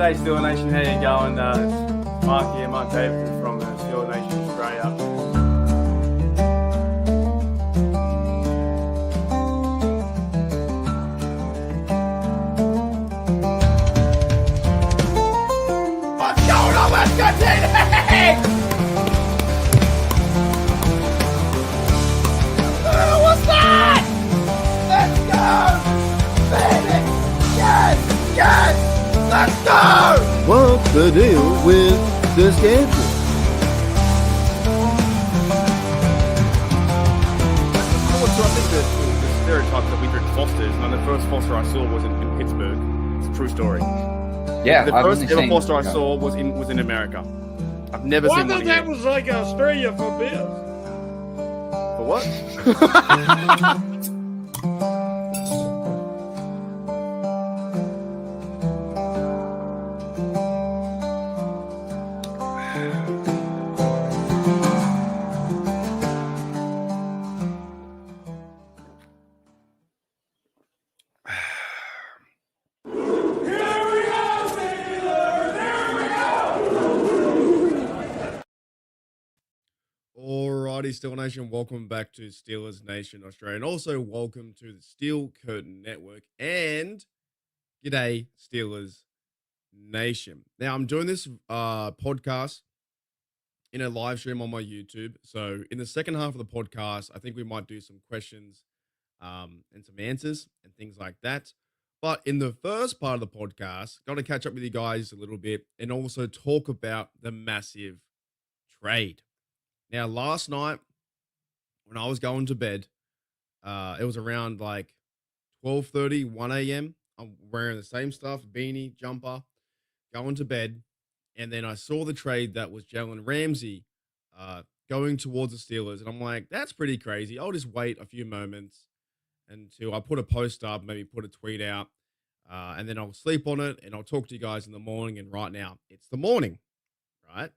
G'day Steel Nation, how you going? It's Mark here, Mark Davidson from Steel Nation Australia. What's going on, West Country? Oh, what's that? Let's go! Baby! Yes! Yes! Let's go! What's the deal with the schedule? So I think the stereotype that we drink Fosters, and the first Foster I saw was in Pittsburgh. It's a true story. Yeah, The I've first only ever seen- Foster I saw was in America. I've never Well, I seen one thought that again. was like Australia for beers. For what? Alrighty, Steel Nation, welcome back to Steelers Nation Australia, and also welcome to the Steel Curtain Network, and g'day, Steelers Nation. Now, I'm doing this podcast in a live stream on my YouTube, so in the second half of the podcast, I think we might do some questions and some answers and things like that. But in the first part of the podcast, got to catch up with you guys a little bit and also talk about the massive trade. Now, last night, when I was going to bed, it was around like 12:30, 1 a.m. I'm wearing the same stuff, beanie, jumper, going to bed. And then I saw the trade that was Jalen Ramsey going towards the Steelers. And I'm like, that's pretty crazy. I'll just wait a few moments until I put a post up, maybe put a tweet out, and then I'll sleep on it and I'll talk to you guys in the morning. And right now, it's the morning, right?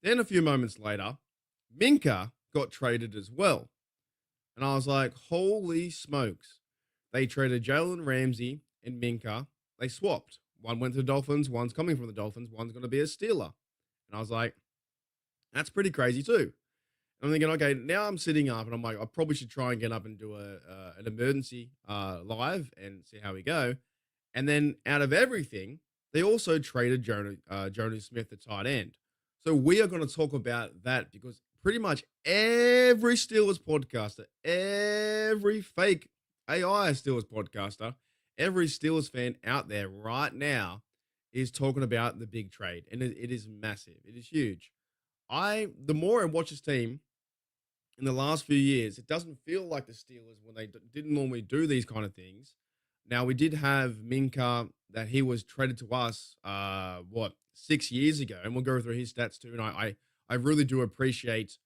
Then a few moments later, Minkah got traded as well. And I was like, holy smokes. They traded Jalen Ramsey and Minkah. They swapped. One went to the Dolphins. One's coming from the Dolphins. One's going to be a Steeler. And I was like, that's pretty crazy too. And I'm thinking, okay, now I'm sitting up and I'm like, I probably should try and get up and do an emergency live and see how we go. And then out of everything, they also traded Jonah Smith, the tight end. So we are going to talk about that because pretty much every Steelers podcaster, every fake AI Steelers podcaster, every Steelers fan out there right now is talking about the big trade. And it is massive. It is huge. The more I watch this team in the last few years, it doesn't feel like the Steelers when they didn't normally do these kind of things. Now, we did have Minkah that he was traded to us, 6 years ago, and we'll go through his stats too. And I really do appreciate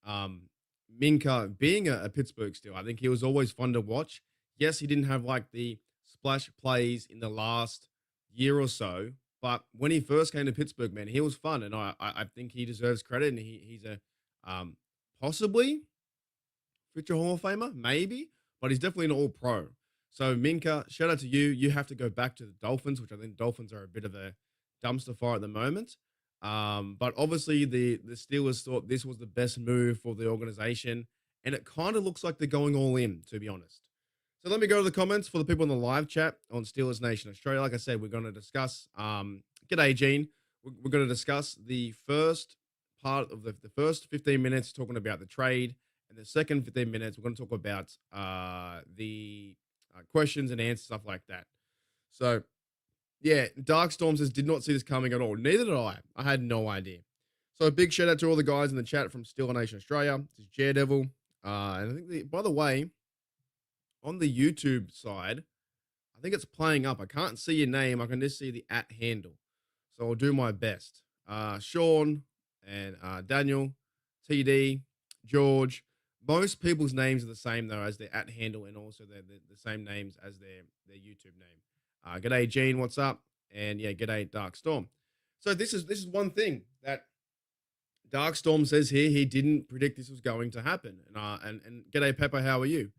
Minkah being a Pittsburgh Steel. I think he was always fun to watch. Yes, he didn't have like the splash plays in the last year or so, but when he first came to Pittsburgh, man, he was fun, and I think he deserves credit. And he's a possibly future Hall of Famer, maybe, but he's definitely an All-Pro. So Minkah, shout out to you. You have to go back to the Dolphins, which I think Dolphins are a bit of a dumpster fire at the moment. But obviously the Steelers thought this was the best move for the organization, and it kind of looks like they're going all in, to be honest. So let me go to the comments for the people in the live chat on Steelers Nation Australia. Like I said, we're going to discuss, g'day, Gene. We're going to discuss the first part of the first 15 minutes talking about the trade, and the second 15 minutes, we're going to talk about the questions and answers, stuff like that. So, yeah, Darkstorm says, did not see this coming at all. Neither did I. I had no idea. So a big shout out to all the guys in the chat from Steel Nation Australia. This is Daredevil. And I think, by the way, on the YouTube side, I think it's playing up. I can't see your name. I can just see the @ handle. So I'll do my best. Sean and Daniel, TD, George. Most people's names are the same, though, as their @ handle, and also the same names as their YouTube name. G'day, Gene. What's up? And yeah, g'day, Darkstorm. So this is one thing that Darkstorm says here. He didn't predict this was going to happen. And g'day, Pepper. How are you?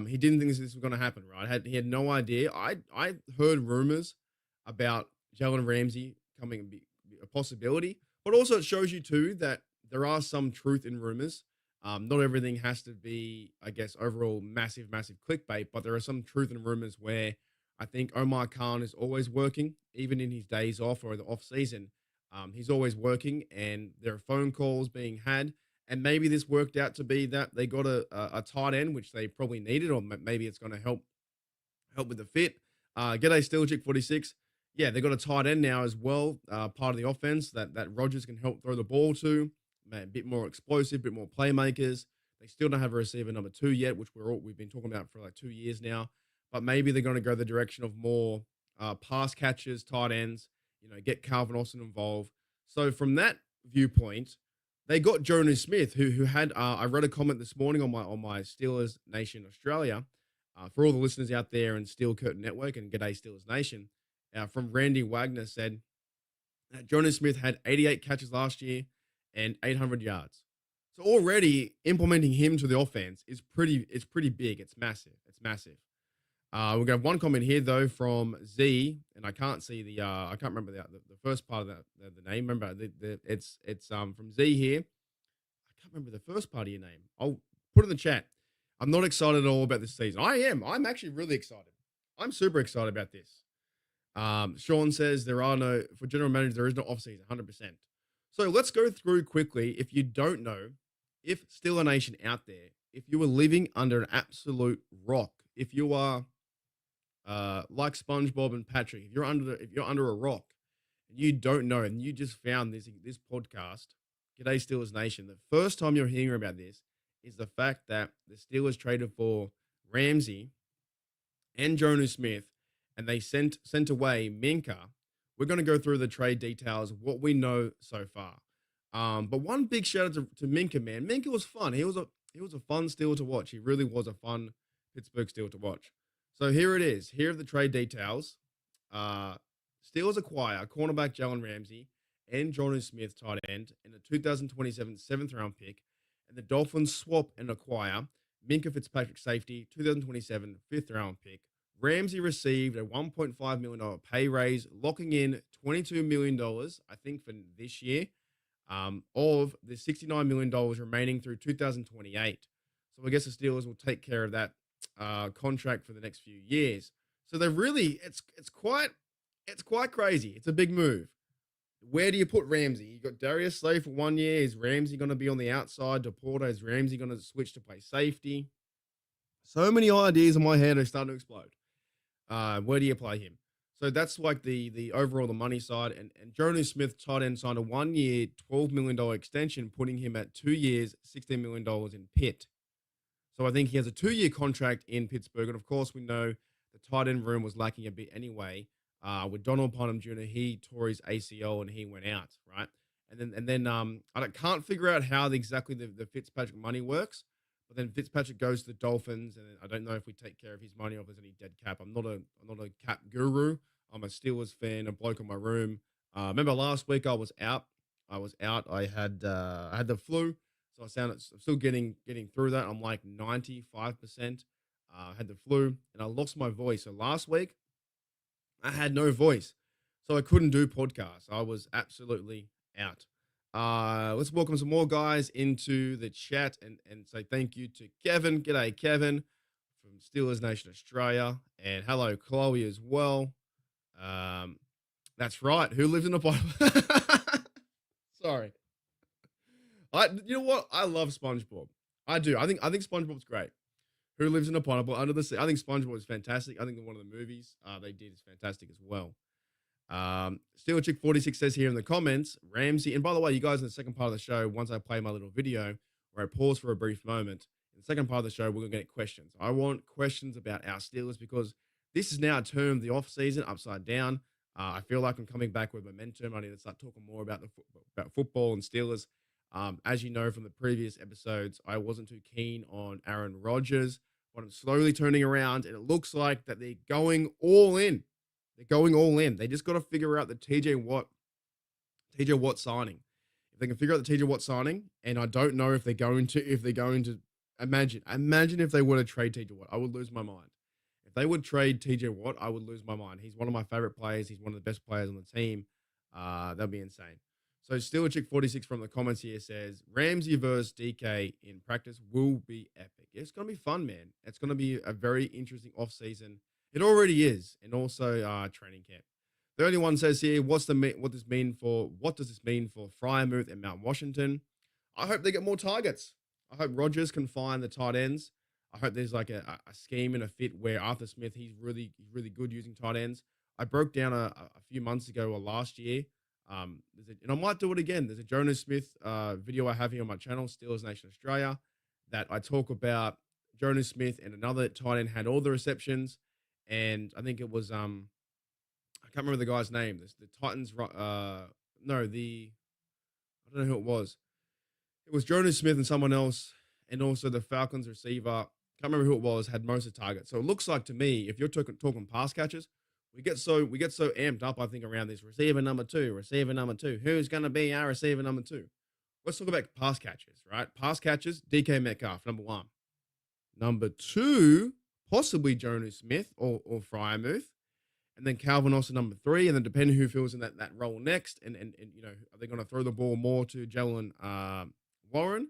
He didn't think this was going to happen, right? He had no idea. I heard rumors about Jalen Ramsey be a possibility, but also it shows you too that there are some truth in rumors. Not everything has to be, I guess, overall massive clickbait, but there are some truth in rumors where I think Omar Khan is always working, even in his days off or the off season. He's always working, and there are phone calls being had. And maybe this worked out to be that they got a tight end, which they probably needed, or maybe it's going to help with the fit. G'day, Stilchick 46. Yeah, they got a tight end now as well, part of the offense that Rodgers can help throw the ball to. Man, a bit more explosive, a bit more playmakers. They still don't have a receiver number 2 yet, which we've been talking about for like 2 years now. But maybe they're going to go the direction of more pass catchers, tight ends. Get Calvin Austin involved. So from that viewpoint, they got Jonas Smith, who had I read a comment this morning on my Steelers Nation Australia. For all the listeners out there in Steel Curtain Network and G'day Steelers Nation, from Randy Wagner said that Jonas Smith had 88 catches last year and 800 yards. So already implementing him to the offense is pretty big. It's massive. We'll go one comment here though from Z, and I can't see I can't remember the first part of the name. Remember it's from Z here. I can't remember the first part of your name. I'll put it in the chat. I'm not excited at all about this season. I am. I'm actually really excited. I'm super excited about this. Sean says for general managers, there is no off-season, 100%. So let's go through quickly. If you don't know, if Steeler Nation out there, if you were living under an absolute rock, if you are like SpongeBob and Patrick, if you're under a rock and you don't know, and you just found this podcast, G'day Steelers Nation, the first time you're hearing about this is the fact that the Steelers traded for Ramsey and Jonas Smith, and they sent away Minkah. We're going to go through the trade details, what we know so far. But one big shout out to Minkah, man. Minkah was fun. He was a fun Steel to watch. He really was a fun Pittsburgh Steel to watch. So here it is. Here are the trade details. Steelers acquire cornerback Jalen Ramsey and Jonas Smith, tight end, and a 2027 7th-round pick. And the Dolphins swap and acquire Minkah Fitzpatrick, safety, 2027 5th-round pick. Ramsey received a $1.5 million pay raise, locking in $22 million, I think, for this year, of the $69 million remaining through 2028. So I guess the Steelers will take care of that contract for the next few years. So they're really, it's quite crazy. It's a big move. Where do you put Ramsey? You got Darius Slay for 1 year. Is Ramsey going to be on the outside? Deporta, is Ramsey going to switch to play safety? So many ideas in my head are starting to explode. Where do you play him? So that's like the overall the money side. And Jonas Smith, tight end, signed a 1 year, $12 million extension, putting him at 2 years, $16 million in Pitt. So I think he has a 2-year contract in Pittsburgh. And of course, we know the tight end room was lacking a bit anyway. With Donald Parham Jr., he tore his ACL and he went out, right? And then I can't figure out how exactly the Fitzpatrick money works. But then Fitzpatrick goes to the Dolphins, and I don't know if we take care of his money or if there's any dead cap. I'm not a cap guru. I'm a Steelers fan, a bloke in my room. Remember last week I was out. I had the flu, so I'm still getting through that. I'm like 95%. I had the flu, and I lost my voice. So last week I had no voice, so I couldn't do podcasts. I was absolutely out. Let's welcome some more guys into the chat and say thank you to Kevin. G'day, Kevin, from Steelers Nation Australia. And hello, Chloe, as well. That's right. Who lives in a bottle? Sorry. You know what? I love SpongeBob. I do. I think SpongeBob's great. Who lives in a pineapple under the sea? I think SpongeBob is fantastic. I think one of the movies they did is fantastic as well. Steel Chick 46 says here in the comments, Ramsey, and by the way, you guys in the second part of the show, once I play my little video where I pause for a brief moment, in the second part of the show, we're going to get questions. I want questions about our Steelers because this is now termed the off season upside down. I feel like I'm coming back with momentum. I need to start talking more about about football and Steelers. As you know from the previous episodes, I wasn't too keen on Aaron Rodgers, but I'm slowly turning around, and it looks like that they're going all in. They're going all in. They just got to figure out the TJ Watt signing. If they can figure out the TJ Watt signing, and I don't know if they're going to imagine if they were to trade TJ Watt, I would lose my mind. they would trade TJ Watt, I would lose my mind. He's one of my favorite players. He's one of the best players on the team. That'd be insane. So Steeler Chick 46 from the comments here says Ramsey versus DK in practice will be epic. It's gonna be fun, man. It's gonna be a very interesting off season. It already is, and also training camp. The only one says here, what does this mean for Fryermuth and Mount Washington? I hope they get more targets. I hope Rodgers can find the tight ends. I hope there's like a scheme and a fit where Arthur Smith, he's really good using tight ends. I broke down a few months ago or last year. And I might do it again. There's a Jonas Smith video I have here on my channel, Steelers Nation Australia, that I talk about Jonas Smith and another tight end had all the receptions. And I think it was I can't remember the guy's name. The Titans, I don't know who it was. It was Jonas Smith and someone else, and also the Falcons receiver. Can't remember who it was. Had most of the targets. So it looks like to me, if you're talking pass catches, we get so amped up. I think around this receiver number two. Who's going to be our receiver number two? Let's talk about pass catches, right? Pass catches. DK Metcalf, number one. Number two, possibly Jonas Smith or Fryermuth. And then Calvin Austin, number three. And then depending who fills in that role next. And you know, are they going to throw the ball more to Jalen Warren?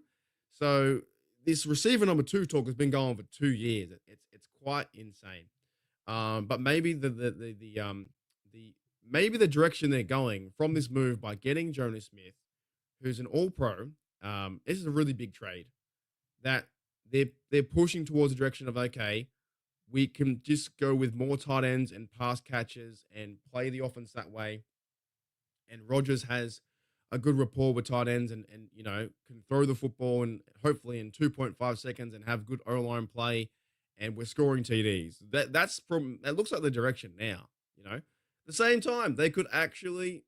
So this receiver number two talk has been going for 2 years. It's quite insane. But maybe maybe the direction they're going from this move by getting Jonas Smith, who's an all-pro, this is a really big trade. That they're pushing towards the direction of, okay, we can just go with more tight ends and pass catches and play the offense that way. And Rodgers has a good rapport with tight ends and you know, can throw the football and hopefully in 2.5 seconds and have good O-line play. And we're scoring TDs. That looks like the direction now, you know. At the same time, they could actually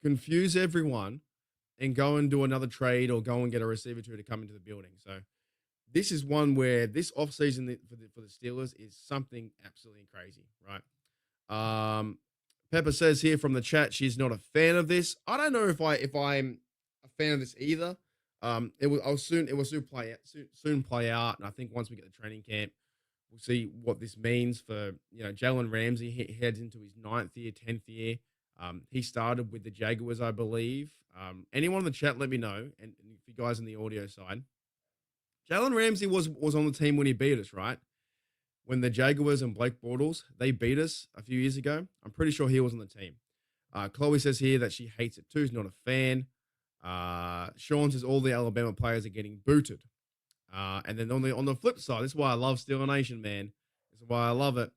confuse everyone and go and do another trade or go and get a receiver to come into the building. So this is one where this offseason for the Steelers is something absolutely crazy, right? Pepper says here from the chat she's not a fan of this. I don't know if I'm a fan of this either. It will soon play out, and I think once we get the training camp, we'll see what this means for, you know, Jalen Ramsey. He heads into his 9th year, 10th year. He started with the Jaguars, I believe. Anyone in the chat, let me know. And if you guys on the audio side, Jalen Ramsey was on the team when he beat us, right? When the Jaguars and Blake Bortles, they beat us a few years ago. I'm pretty sure he was on the team. Chloe says here that she hates it too. She's not a fan. Sean says all the Alabama players are getting booted. And then on the flip side, this is why I love Steeler Nation, man. This is why I love it.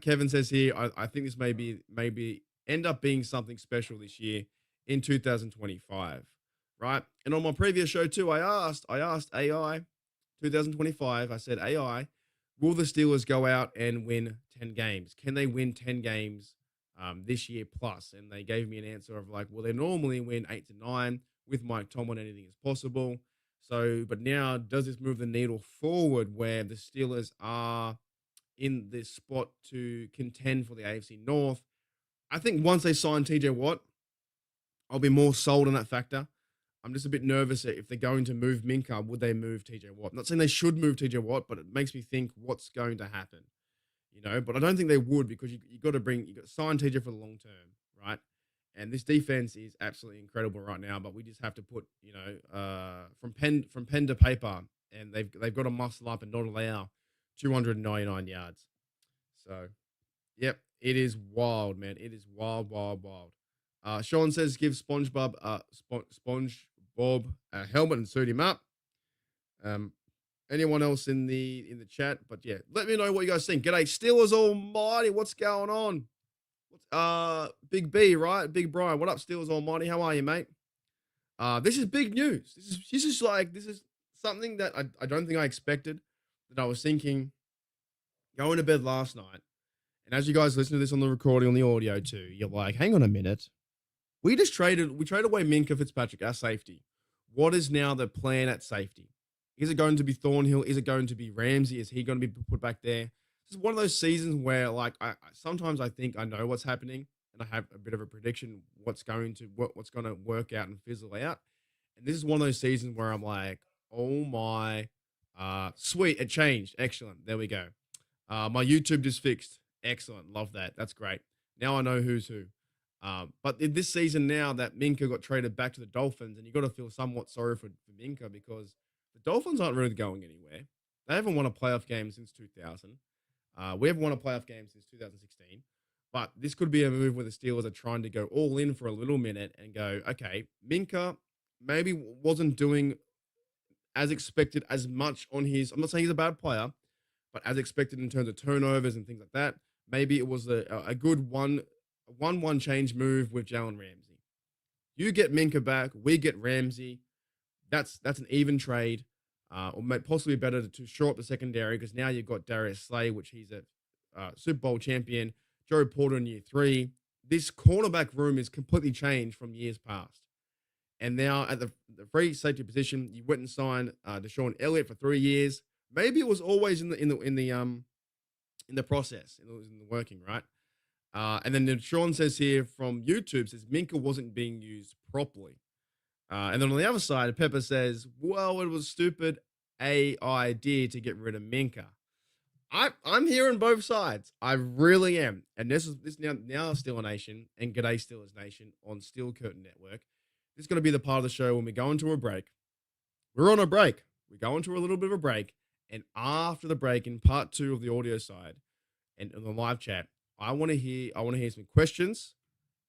Kevin says here, I think this maybe end up being something special this year in 2025, right? And on my previous show too, I asked AI 2025. I said, AI, will the Steelers go out and win 10 games? Can they win 10 games this year plus? And they gave me an answer of like, well, they normally win 8 to 9 with Mike Tomlin. Anything is possible. So, but now does this move the needle forward where the Steelers are in this spot to contend for the AFC North? I think once they sign TJ Watt, I'll be more sold on that factor. I'm just a bit nervous if they're going to move Minkah, would they move TJ Watt? I'm not saying they should move TJ Watt, but it makes me think what's going to happen, you know? But I don't think they would, because you got to sign TJ for the long term, right? And this defense is absolutely incredible right now, but we just have to put, you know, from pen to paper, and they've got to muscle up and not allow 299 yards. So, yep, it is wild, man. It is wild. Sean says give SpongeBob a helmet and suit him up. Anyone else in the chat? But yeah, let me know what you guys think. G'day, Steelers Almighty. What's going on? Big B, right? Big Brian. What up, Steelers Almighty? How are you, mate? This is big news. This is something that I don't think I expected. That I was thinking going to bed last night, and as you guys listen to this on the recording, on the audio too, you're like, hang on a minute. We traded away Minkah Fitzpatrick, our safety. What is now the plan at safety? Is it going to be Thornhill? Is it going to be Ramsey? Is he going to be put back there? This is one of those seasons where, like, I sometimes I think I know what's happening, and I have a bit of a prediction what's going to work out and fizzle out. And this is one of those seasons where I'm like, oh my, sweet, it changed, excellent, there we go. My YouTube just fixed. Excellent. Love that. That's great. Now I know who's who. But in this season now that Minkah got traded back to the Dolphins, and you got to feel somewhat sorry for Minkah because the Dolphins aren't really going anywhere. They haven't won a playoff game since 2000. We haven't won a playoff game since 2016. But this could be a move where the Steelers are trying to go all in for a little minute and go, okay, Minkah maybe wasn't doing as expected as much on his. I'm not saying he's a bad player, but as expected in terms of turnovers and things like that. Maybe it was a good one change move with Jalen Ramsey. You get Minkah back, we get Ramsey. That's an even trade, or possibly better to shore up the secondary because now you've got Darius Slay, which he's a Super Bowl champion. Joe Porter in year 3. This cornerback room is completely changed from years past. And now at the free safety position, you went and signed Deshaun Elliott for 3 years. Maybe it was always in the process, it was in the working, right? And then Sean says here from YouTube says Minkah wasn't being used properly. And then on the other side, Pepper says, well, it was stupid idea to get rid of Minkah. I'm hearing both sides. I really am. And this now Steeler Nation and G'day Steelers Nation on Steel Curtain Network. This is going to be the part of the show when we go into a break. We're on a break. We go into a little bit of a break. And after the break, in part 2 of the audio side and in the live chat, I want to hear some questions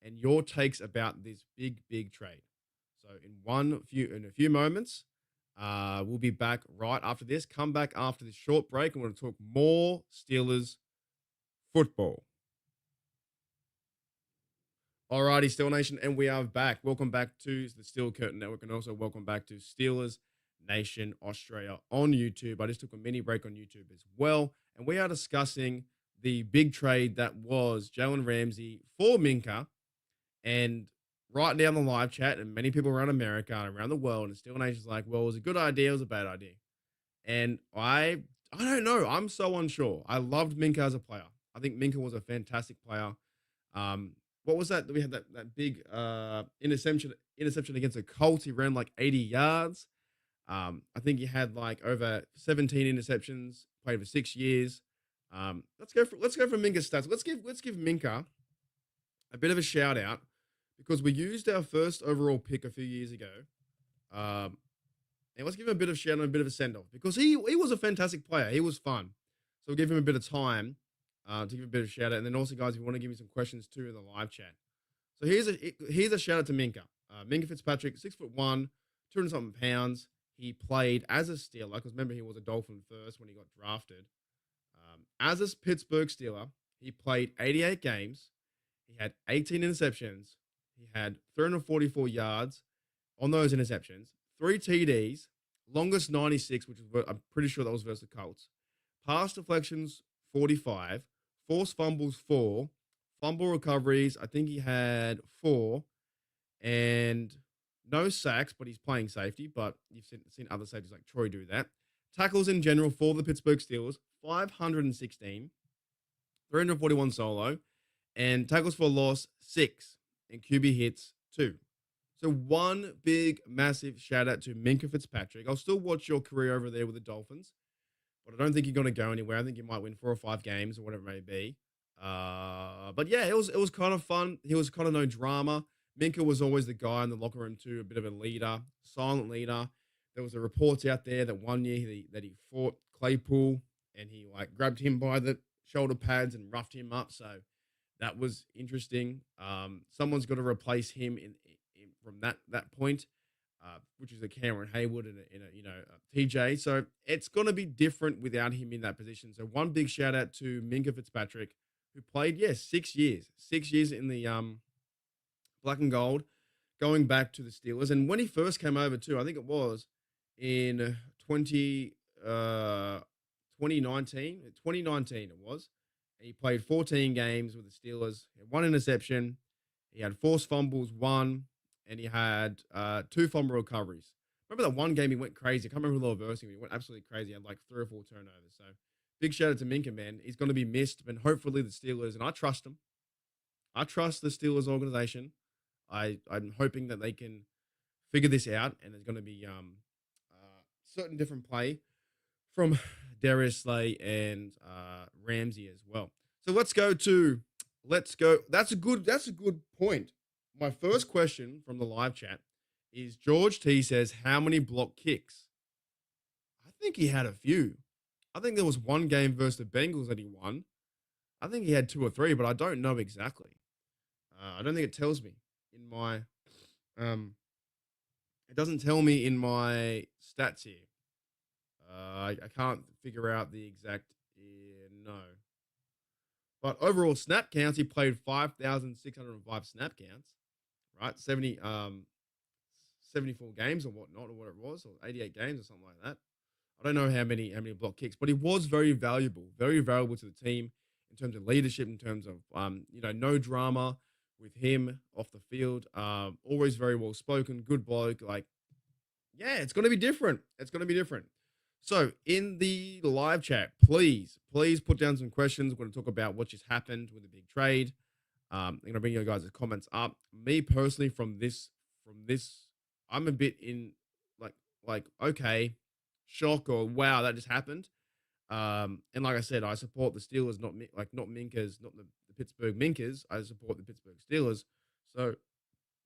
and your takes about this big trade. So in a few moments, we'll be back right after this. Come back after this short break, and we're going to talk more Steelers football. Alrighty, Steel Nation, and we are back. Welcome back to the Steel Curtain Network, and also welcome back to Steelers Nation Australia on YouTube. I just took a mini break on YouTube as well, and we are discussing the big trade that was Jalen Ramsey for Minkah. And right now in the live chat, and many people around America and around the world, and Steel Nation's like, well, it was a good idea, it was a bad idea. And I don't know. I'm so unsure. I loved Minkah as a player. I think Minkah was a fantastic player. What was that? We had that big interception against the Colts. He ran like 80 yards. I think he had like over 17 interceptions, played for 6 years. Let's go for Minkah's stats. Let's give Minkah a bit of a shout out because we used our first overall pick a few years ago. And let's give him a bit of shout out and a bit of a send off because he was a fantastic player. He was fun. So we'll give him a bit of time to give a bit of shout out. And then also, guys, if you want to give me some questions too in the live chat. So here's a shout out to Minkah. Minkah Fitzpatrick, 6'1", 200-something pounds. He played as a Steeler because remember he was a Dolphin first when he got drafted. As a Pittsburgh Steeler, he played 88 games. He had 18 interceptions. He had 344 yards on those interceptions, 3 TDs, longest 96, which is I'm pretty sure that was versus the Colts. Pass deflections 45, forced fumbles 4, fumble recoveries I think he had 4, and no sacks, but he's playing safety. But you've seen other safeties like Troy do that. Tackles in general for the Pittsburgh Steelers, 516, 341 solo, and tackles for loss 6, and QB hits 2. So one big, massive shout out to Minkah Fitzpatrick. I'll still watch your career over there with the Dolphins, but I don't think you're going to go anywhere. I think you might win 4 or 5 games or whatever it may be. But yeah, it was kind of fun. He was kind of no drama. Minkah was always the guy in the locker room too, a bit of a leader, silent leader. There was a report out there that one year that he fought Claypool and he like grabbed him by the shoulder pads and roughed him up. So that was interesting. Someone's got to replace him from that point, which is a Cameron Hayward and a TJ. So it's going to be different without him in that position. So one big shout out to Minkah Fitzpatrick, who played 6 years in the black and gold, going back to the Steelers. And when he first came over too, I think it was in 2019 it was. And he played 14 games with the Steelers. He had 1 interception. He had forced fumbles, 1, and he had 2 fumble recoveries. Remember that one game he went crazy? I can't remember who they were versing him. He went absolutely crazy. He had like 3 or 4 turnovers. So big shout out to Minkah, man. He's going to be missed, but hopefully the Steelers, and I trust him. I trust the Steelers organization. I'm hoping that they can figure this out, and there's going to be certain different play from Darius Slay and Ramsey as well. So let's go. That's a good point. My first question from the live chat is George T says, how many block kicks? I think he had a few. I think there was one game versus the Bengals that he won. I think he had 2 or 3, but I don't know exactly. I don't think it tells me in my it doesn't tell me in my stats here. I can't figure out the exact no. But overall snap counts, he played 5,605 snap counts, right? 74 games or whatnot, or what it was, or 88 games or something like that. I don't know how many block kicks, but he was very valuable to the team in terms of leadership, in terms of no drama with him off the field. Always very well spoken, good bloke. Like, yeah, it's gonna be different. It's gonna be different. So in the live chat, please put down some questions. We're going to talk about what just happened with the big trade. I'm going to bring you guys' comments up. Me personally, from this, I'm a bit in like okay, shock or wow, that just happened. And like I said, I support the Steelers, not Minkahs, not the Pittsburgh Minkahs. I support the Pittsburgh Steelers. So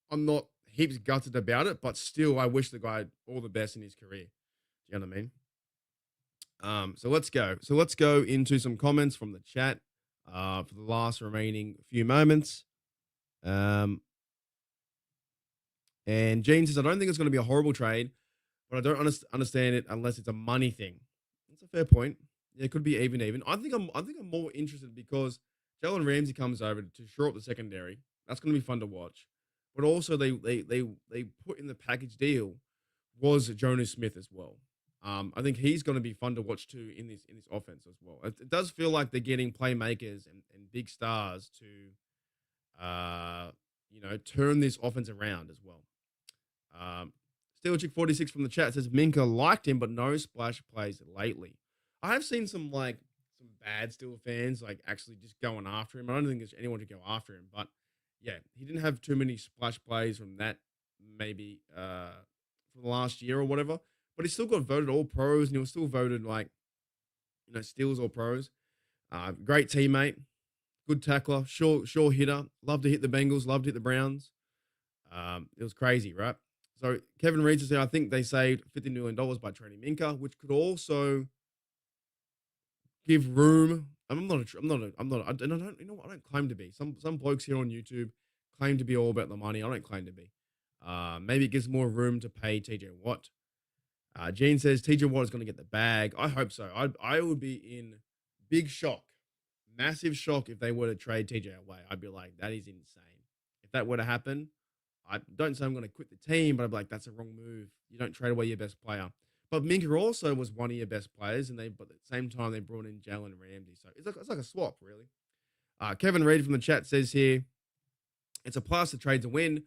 I'm not heaps gutted about it, but still, I wish the guy all the best in his career. Do you know what I mean? So let's go into some comments from the chat for the last remaining few moments. And Gene says, I don't think it's going to be a horrible trade, but I don't understand it unless it's a money thing. That's a fair point. Yeah, it could be even. I think I'm more interested because Jalen Ramsey comes over to shore up the secondary. That's going to be fun to watch. But also they put in the package deal was Jonas Smith as well. I think he's going to be fun to watch too in this offense as well. It does feel like they're getting playmakers and big stars to, turn this offense around as well. Steel Chick 46 from the chat says Minkah liked him, but no splash plays lately. I have seen some bad Steel fans actually just going after him. I don't think there's anyone to go after him, but yeah, he didn't have too many splash plays from that maybe from the last year or whatever. But he still got voted all pros, and he was still voted Steelers all pros. Great teammate, good tackler, sure hitter. Love to hit the Bengals, love to hit the Browns. It was crazy, right? So Kevin Reed said, I think they saved $50 million by trading Minkah, which could also give room. I don't claim to be. Some blokes here on YouTube claim to be all about the money. I don't claim to be. Maybe it gives more room to pay TJ Watt. Gene says TJ Watt is going to get the bag. I hope so. I would be in big shock, massive shock if they were to trade TJ away. I'd be like, that is insane. If that were to happen, I don't say I'm going to quit the team, but I'd be like, that's a wrong move. You don't trade away your best player. But Minkah also was one of your best players, but at the same time they brought in Jalen Ramsey. So it's like a swap, really. Kevin Reed from the chat says here, it's a plus to trade to win.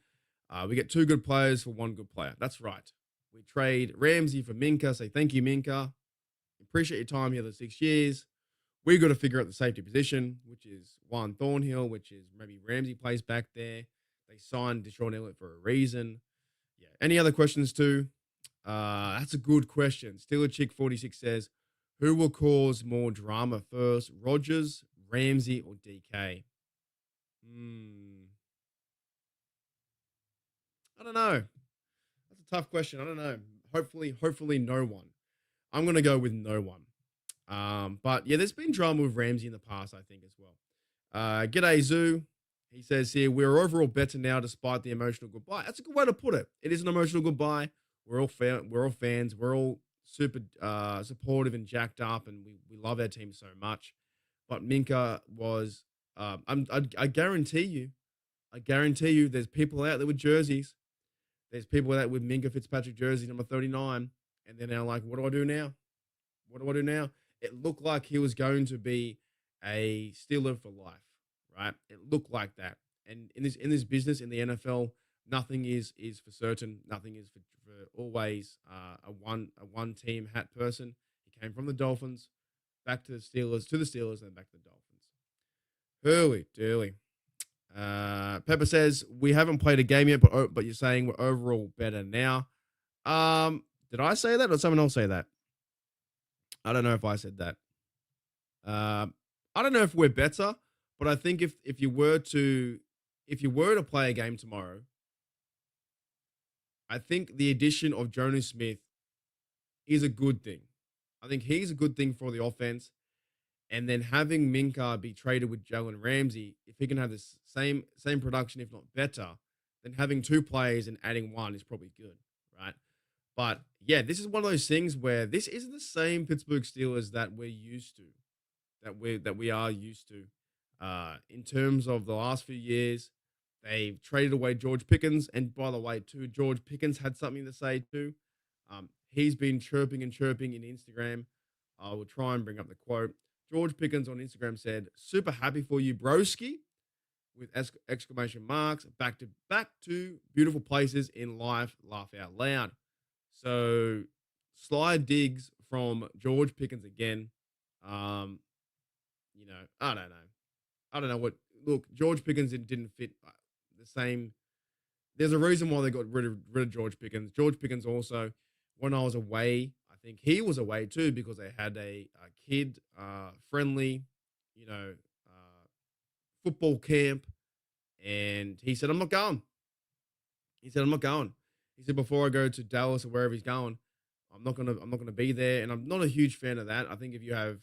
We get 2 good players for 1 good player. That's right. We trade Ramsey for Minkah. Say thank you, Minkah. Appreciate your time here the 6 years. We got to figure out the safety position, which is Juan Thornhill, which is maybe Ramsey plays back there. They signed Deshaun Elliott for a reason. Yeah. Any other questions too? That's a good question. Steeler Chick 46 says, who will cause more drama first, Rodgers, Ramsey, or DK? I don't know. That's a tough question. I don't know. Hopefully no one. I'm going to go with no one. But yeah, there's been drama with Ramsey in the past, I think, as well. G'day, Zoo. He says here, we're overall better now despite the emotional goodbye. That's a good way to put it. It is an emotional goodbye. We're all fans. We're all super supportive and jacked up, and we love our team so much. But Minkah was, I guarantee you, there's people out there with jerseys. There's people out with Minkah Fitzpatrick jersey, number 39, and they're now like, what do I do now? What do I do now? It looked like he was going to be a Steeler for life, right? It looked like that. And in this business, in the NFL, nothing is for certain. Nothing is for always a one team hat person. He came from the Dolphins, back to the Steelers, and back to the Dolphins. Hurley. Pepper says, we haven't played a game yet, but you're saying we're overall better now. Did I say that or someone else say that? I don't know if I said that. I don't know if we're better, but I think if you were to play a game tomorrow, I think the addition of Jonas Smith is a good thing. I think he's a good thing for the offense. And then having Minkah be traded with Jalen Ramsey, if he can have the same production, if not better, then having two players and adding one is probably good, right? But yeah, this is one of those things where this isn't the same Pittsburgh Steelers that we're used to, that we are used to. In terms of the last few years, they've traded away George Pickens, and by the way, too, George Pickens had something to say too. He's been chirping and chirping in Instagram. I will try and bring up the quote. George Pickens on Instagram said, "Super happy for you, broski," with exclamation marks. Back to beautiful places in life. Laugh out loud. So slide digs from George Pickens again. I don't know. I don't know what. Look, George Pickens didn't fit the same. There's a reason why they got rid of George Pickens. George Pickens also, when I was away, I think he was away too because they had a kid friendly, football camp, and he said, "I'm not going." He said, "I'm not going." He said, "Before I go to Dallas or wherever he's going, I'm not gonna be there." And I'm not a huge fan of that. I think if you have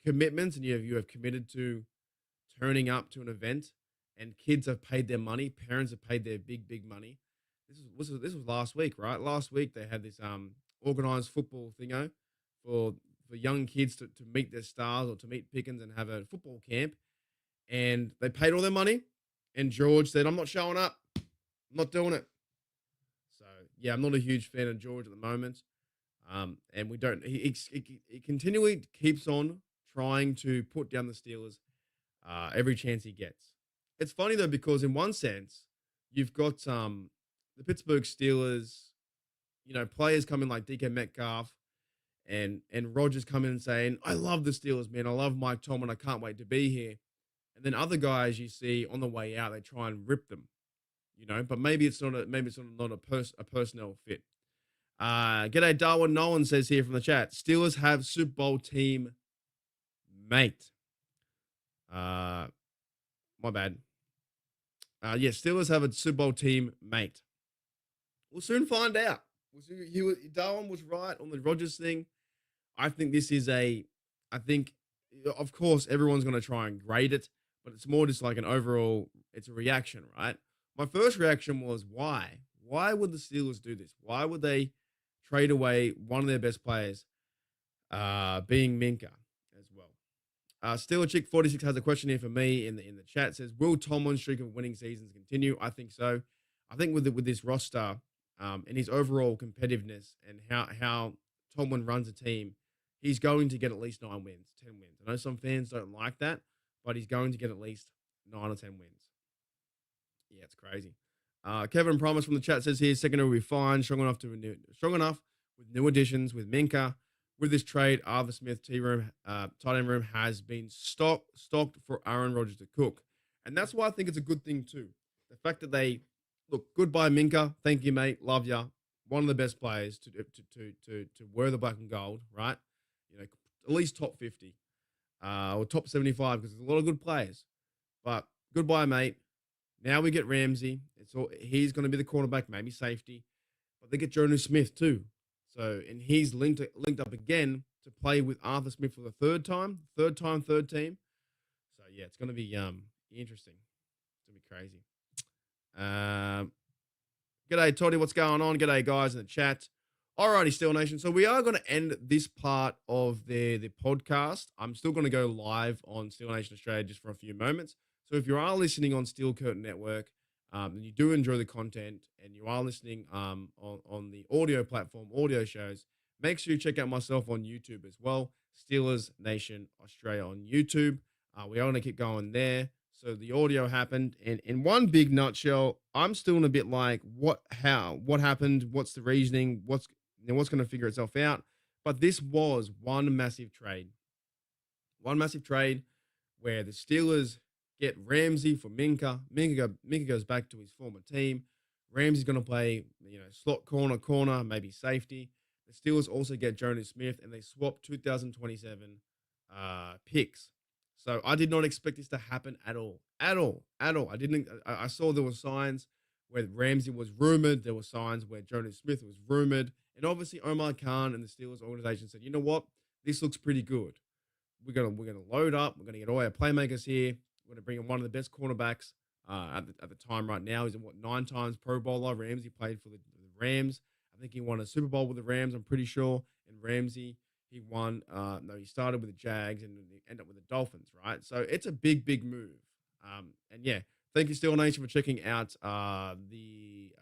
commitments and you have committed to turning up to an event, and kids have paid their money, parents have paid their big money. This was last week, right? Last week they had this organized football thingo for young kids to meet their stars or to meet Pickens and have a football camp, and they paid all their money. And George said, "I'm not showing up. I'm not doing it." So yeah, I'm not a huge fan of George at the moment. And we don't. He continually keeps on trying to put down the Steelers every chance he gets. It's funny though because in one sense, you've got the Pittsburgh Steelers, players come in like DK Metcalf and Rogers come in and saying, "I love the Steelers, man. I love Mike Tomlin. I can't wait to be here." And then other guys you see on the way out, they try and rip them, But maybe it's not a personnel fit. G'day, Darwin Nolan says here from the chat. Steelers have Super Bowl team mate. My bad. Yes, Steelers have a Super Bowl team mate. We'll soon find out. Darwin was right on the Rodgers thing. I think of course, everyone's going to try and grade it, but it's more just like an overall, it's a reaction, right? My first reaction was, why? Why would the Steelers do this? Why would they trade away one of their best players, being Minkah as well? Steeler Chick 46 has a question here for me in the chat. It says, "Will Tomlin's streak of winning seasons continue?" I think so. I think with this roster, and his overall competitiveness and how Tomlin runs a team, he's going to get at least 9 wins, 10 wins. I know some fans don't like that, but he's going to get at least 9 or 10 wins. Yeah, it's crazy. Kevin Promise from the chat says here, secondary will be fine, strong enough with new additions with Minkah. With this trade, Arthur Smith tight end room has been stocked for Aaron Rodgers to cook. And that's why I think it's a good thing too. The fact that they look, goodbye Minkah, thank you mate, love ya. One of the best players to wear the black and gold, right? At least top 50, or top 75 because there's a lot of good players. But goodbye mate. Now we get Ramsey. He's going to be the cornerback, maybe safety, but they get Jonas Smith too. So, and he's linked up again to play with Arthur Smith for the third team. So yeah, it's going to be interesting. It's going to be crazy. G'day Toddy, what's going on? G'day guys in the chat. Alrighty, Steel Nation. So we are going to end this part of the podcast. I'm still going to go live on Steel Nation Australia just for a few moments. So if you are listening on Steel Curtain Network, and you do enjoy the content and you are listening on the audio platform, audio shows, make sure you check out myself on YouTube as well, Steelers Nation Australia on YouTube. We are going to keep going there. So the audio happened, and in one big nutshell, I'm still in a bit like, what happened, what's the reasoning, what's going to figure itself out. But this was one massive trade where the Steelers get Ramsey for Minkah. Minkah goes back to his former team. Ramsey's going to play, slot corner, maybe safety. the Steelers also get Jonas Smith, and they swap 2027 picks. So I did not expect this to happen at all. At all. At all. I didn't. I saw there were signs where Ramsey was rumored. There were signs where Jonas Smith was rumored. And obviously Omar Khan and the Steelers organization said, you know what? This looks pretty good. We're gonna load up. We're gonna get all our playmakers here. We're gonna bring in one of the best cornerbacks at the time right now. He's a 9 times Pro Bowler. Ramsey played for the Rams. I think he won a Super Bowl with the Rams. I'm pretty sure. And Ramsey, he won. No, he started with the Jags and he ended up with the Dolphins, right? So it's a big, big move. And yeah, thank you, Steel Nation, for checking out the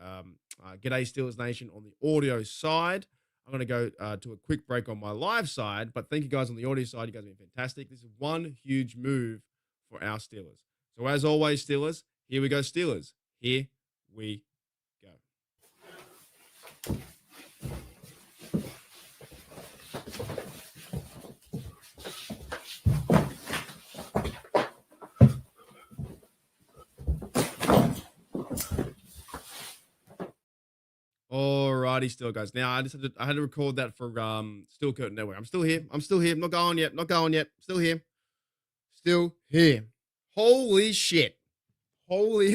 G'day Steelers Nation on the audio side. I'm going to go to a quick break on my live side, but thank you guys on the audio side. You guys have been fantastic. This is one huge move for our Steelers. So as always, Steelers, here we go, Steelers. Here we go. Alrighty, still guys. Now I had to record that for Steel Curtain Network. I'm still here. I'm still here. Not going yet. Not going yet. Still here. Still here. Holy shit. Holy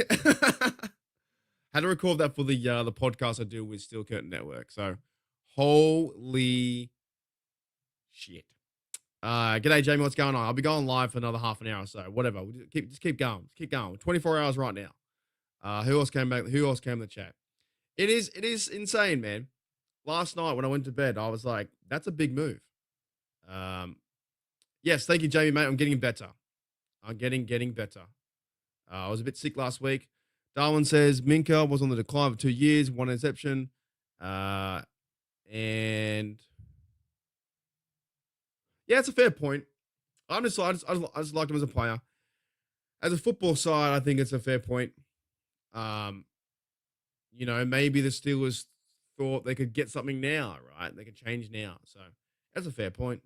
had to record that for the podcast I do with Steel Curtain Network. So holy shit. G'day Jamie, what's going on? I'll be going live for another half an hour or so. Whatever. We'll just keep going. Just keep going. 24 hours right now. Who else came back? Who else came in the chat? It is insane, man. Last night when I went to bed, I was like, that's a big move. Yes, thank you, Jamie, mate. I'm getting better. I'm getting better. I was a bit sick last week. Darwin says Minkah was on the decline for 2 years, 1 interception. And yeah, it's a fair point. I just liked him as a player. As a football side, I think it's a fair point. You know, maybe the Steelers thought they could get something now, right? They could change now. So that's a fair point.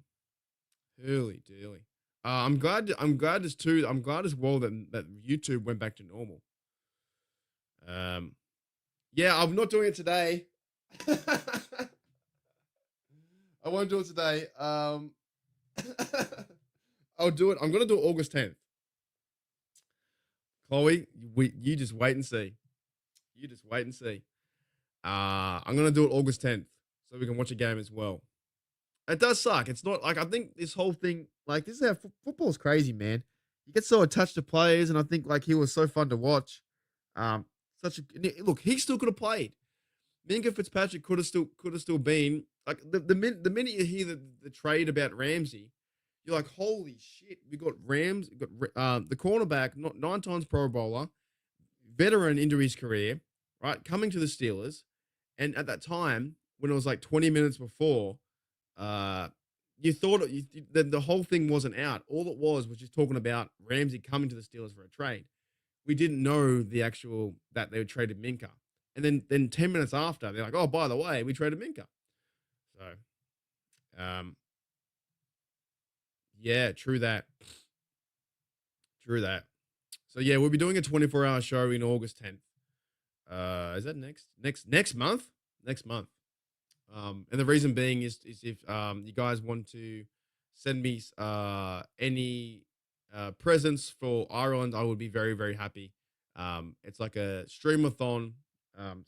Holy dooly. I'm glad as well that YouTube went back to normal. Yeah, I'm not doing it today. I won't do it today. I'll do it. I'm gonna do it August 10th. Chloe, you just wait and see. You just wait and see. I'm going to do it August 10th so we can watch a game as well. It does suck. It's not like, I think this whole thing, like, this is how football's crazy, man. You get so attached to players, and I think, like, he was so fun to watch. Look, he still could have played. Minkah Fitzpatrick could have still been, like, the minute you hear the trade about Ramsey, you're like, holy shit, we got the cornerback, 9 times Pro Bowler, veteran into his career, right, coming to the Steelers, and at that time, when it was like 20 minutes before, you thought the whole thing wasn't out. All it was just talking about Ramsey coming to the Steelers for a trade. We didn't know that they traded Minkah. And then 10 minutes after, they're like, oh, by the way, we traded Minkah. So, yeah, true that. True that. So yeah, we'll be doing a 24-hour show in August 10th. Is that next month? Next month. And the reason being is if you guys want to send me any presents for Ireland, I would be very, very happy. It's like a streamathon,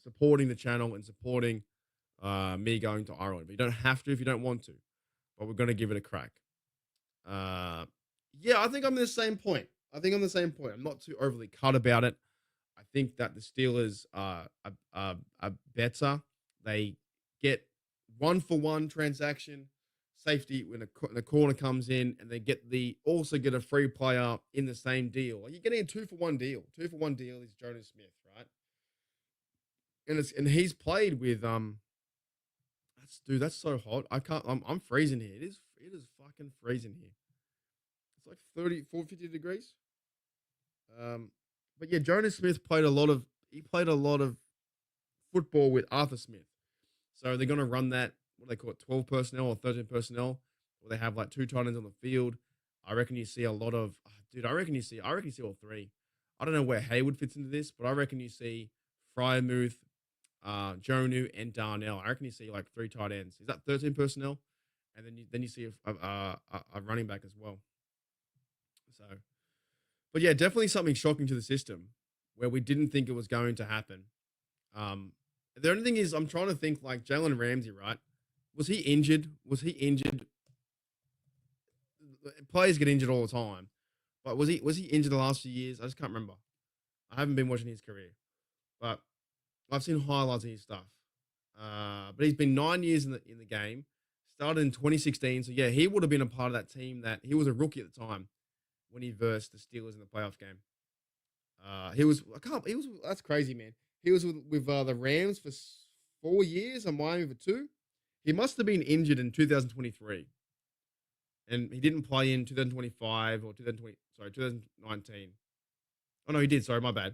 supporting the channel and supporting me going to Ireland. But you don't have to if you don't want to. But we're gonna give it a crack. Yeah, I think I'm in the same point. I'm not too overly cut about it. I think that the Steelers are better. They get 1-for-1 transaction safety when the corner comes in, and they also get a free player in the same deal. Like, you're getting a 2-for-1 deal. 2-for-1 deal is Jonas Smith, right? And he's played with that's so hot. I'm freezing here. It is fucking freezing here. It's like 34, 50 degrees. But yeah, Jonas Smith played a lot of football with Arthur Smith. So they're gonna run that, what do they call it, 12 personnel or 13 personnel, where they have like 2 tight ends on the field. I reckon you see a lot of I reckon you see all 3. I don't know where Hayward fits into this, but I reckon you see Fryermuth, Jonu, and Darnell. I reckon you see like 3 tight ends. Is that 13 personnel? And then you see a running back as well. So, but yeah, definitely something shocking to the system where we didn't think it was going to happen. The only thing is, I'm trying to think like Jalen Ramsey, right? Was he injured? Was he injured? Players get injured all the time, but was he injured the last few years? I just can't remember. I haven't been watching his career, but I've seen highlights of his stuff. But he's been 9 years in the game. Started in 2016, so yeah, he would have been a part of that team. That he was a rookie at the time when he versed the Steelers in the playoff game. He was I can't. He was That's crazy, man. He was with the Rams for 4 years and Miami for 2. He must have been injured in 2023, and he didn't play in 2025 or 2020. Sorry, 2019. Oh no, he did. Sorry, my bad.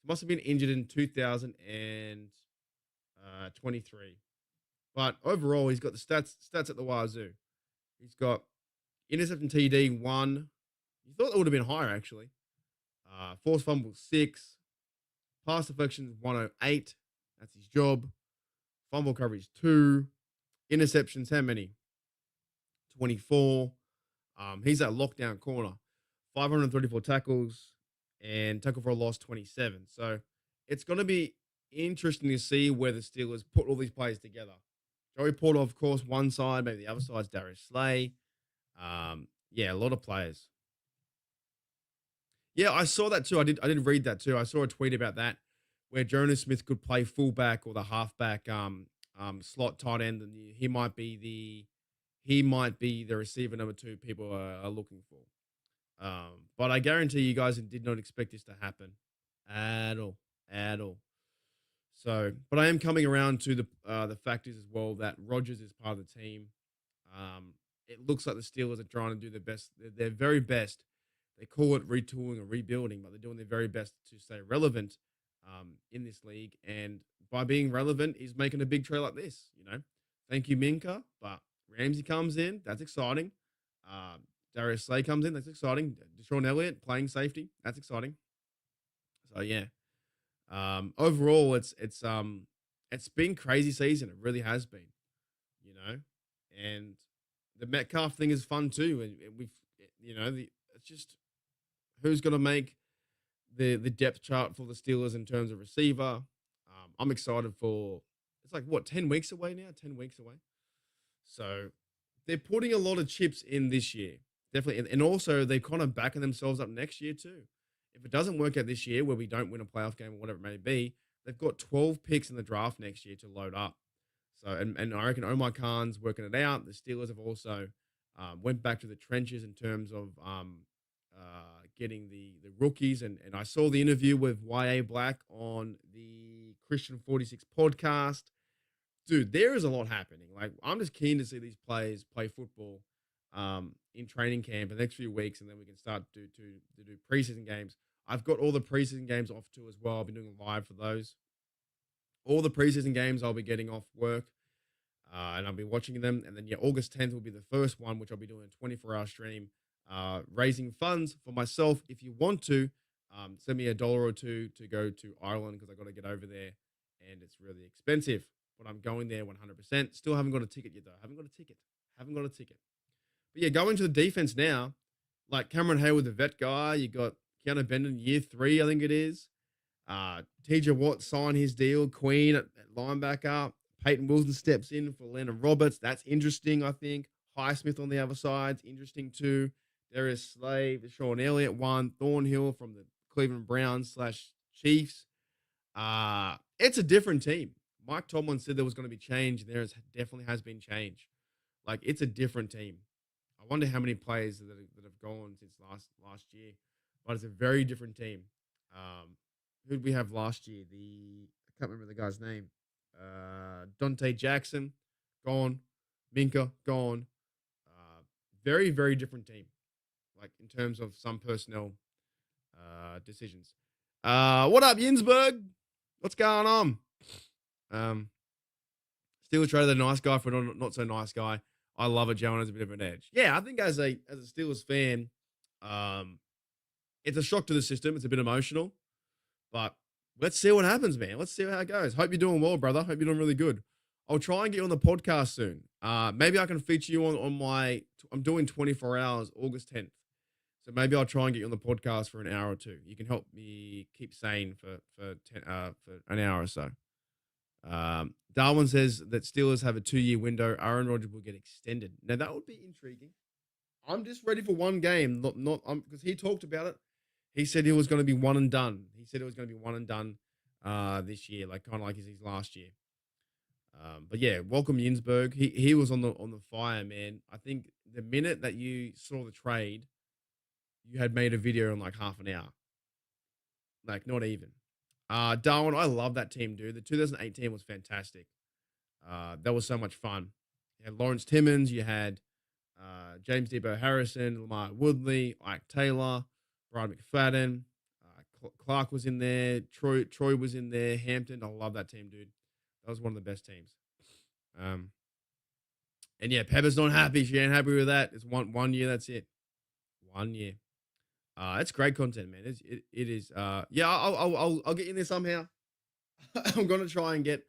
He must have been injured in 2023. But overall, he's got the stats at the wazoo. He's got interception TD 1. You thought that would have been higher actually. Forced fumble 6. Pass deflections 108. That's his job. Fumble coverage 2. Interceptions, how many? 24. He's that lockdown corner. 534 tackles and tackle for a loss 27. So it's going to be interesting to see where the Steelers put all these players together. Joey Porter, of course, one side, maybe the other side's Darius Slay. Yeah, a lot of players. Yeah, I saw that too. I did read that too. I saw a tweet about that where Jonas Smith could play fullback or the halfback slot tight end, and he might be the receiver number 2 people are looking for. But I guarantee you guys did not expect this to happen at all. So, but I am coming around to the fact is as well that Rodgers is part of the team. It looks like the Steelers are trying to do their very best. They call it retooling or rebuilding, but they're doing their very best to stay relevant in this league. And by being relevant is making a big trade like this. Thank you, Minkah. But Ramsey comes in, that's exciting. Darius Slay comes in, that's exciting. Deshaun Elliott playing safety, that's exciting. So yeah. Overall, it's been crazy season. It really has been, and the Metcalf thing is fun too. And we've, it's just who's going to make the depth chart for the Steelers in terms of receiver. I'm excited for. It's like 10 weeks away now. 10 weeks away. So they're putting a lot of chips in this year, definitely, and also they're kind of backing themselves up next year too. If it doesn't work out this year, where we don't win a playoff game or whatever it may be, they've got 12 picks in the draft next year to load up. So, and I reckon Omar Khan's working it out. The Steelers have also went back to the trenches in terms of getting the rookies. And I saw the interview with Y.A. Black on the Christian 46 podcast. Dude, there is a lot happening. Like, I'm just keen to see these players play football in training camp in the next few weeks, and then we can start to do preseason games. I've got all the preseason games off too as well. I'll be doing live for those. All the preseason games I'll be getting off work, and I'll be watching them. And then August 10th will be the first one, which I'll be doing a 24-hour stream, raising funds for myself. If you want to, send me $1 or $2 to go to Ireland because I got to get over there, and it's really expensive. But I'm going there 100%. Still haven't got a ticket yet though. Haven't got a ticket. But yeah, going to the defense now, like Cameron Hayward, the vet guy. You got Keanu Bendon, year 3, I think it is. TJ Watt signed his deal. Queen at linebacker. Peyton Wilson steps in for Landon Roberts. That's interesting, I think. Highsmith on the other side's interesting too. Darius Slay, Deshaun Elliott, one. Thornhill from the Cleveland Browns / Chiefs. It's a different team. Mike Tomlin said there was going to be change. There definitely has been change. Like, it's a different team. I wonder how many players that have gone since last year, but it's a very different team. Who did we have last year? I can't remember the guy's name. Dante Jackson, gone. Minkah, gone. Very, very different team. Like, in terms of some personnel decisions. What up, Yinsberg? What's going on? Steelers traded a nice guy for a not so nice guy. I love it. Jalen has a bit of an edge. Yeah, I think as a Steelers fan, it's a shock to the system. It's a bit emotional, but let's see what happens, man. Let's see how it goes. Hope you're doing well, brother. Hope you're doing really good. I'll try and get you on the podcast soon. Maybe I can feature you on my. I'm doing 24 hours, August 10th. So maybe I'll try and get you on the podcast for an hour or two. You can help me keep sane for an hour or so. Darwin says that Steelers have a 2-year window. Aaron Rodgers will get extended. Now that would be intriguing. I'm just ready for one game, not because he talked about it. He said he was going to be one and done. He said it was going to be one and done this year, like kind of like his last year. But yeah, welcome Yinsberg. He was on the fire, man. I think the minute that you saw the trade, you had made a video in like half an hour. Like not even. Darwin, I love that team, dude. The 2018 was fantastic. That was so much fun. You had Lawrence Timmons, you had James Debo Harrison, Lamar Woodley, Ike Taylor, Brian McFadden, Clark was in there, Troy was in there, Hampton. I love that team, dude. That was one of the best teams. And yeah, Pepper's not happy. She ain't happy with that. It's one year. That's it. 1 year. It's great content, man. It is. Yeah, I'll get in there somehow. I'm gonna try and get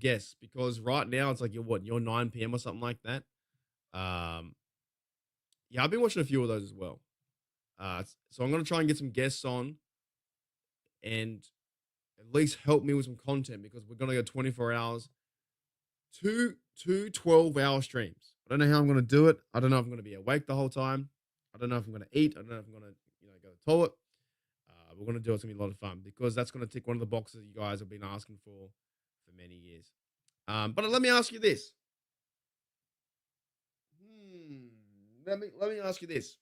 guests because right now it's like you're 9 p.m. or something like that. Yeah, I've been watching a few of those as well. So I'm gonna try and get some guests on, and at least help me with some content because we're gonna go 24 hours, two 12-hour streams. I don't know how I'm gonna do it. I don't know if I'm gonna be awake the whole time. I don't know if I'm gonna eat. I don't know if I'm gonna go to the toilet. We're gonna do it. It's gonna be a lot of fun because that's gonna tick one of the boxes you guys have been asking for many years. But let me ask you this. Let me ask you this.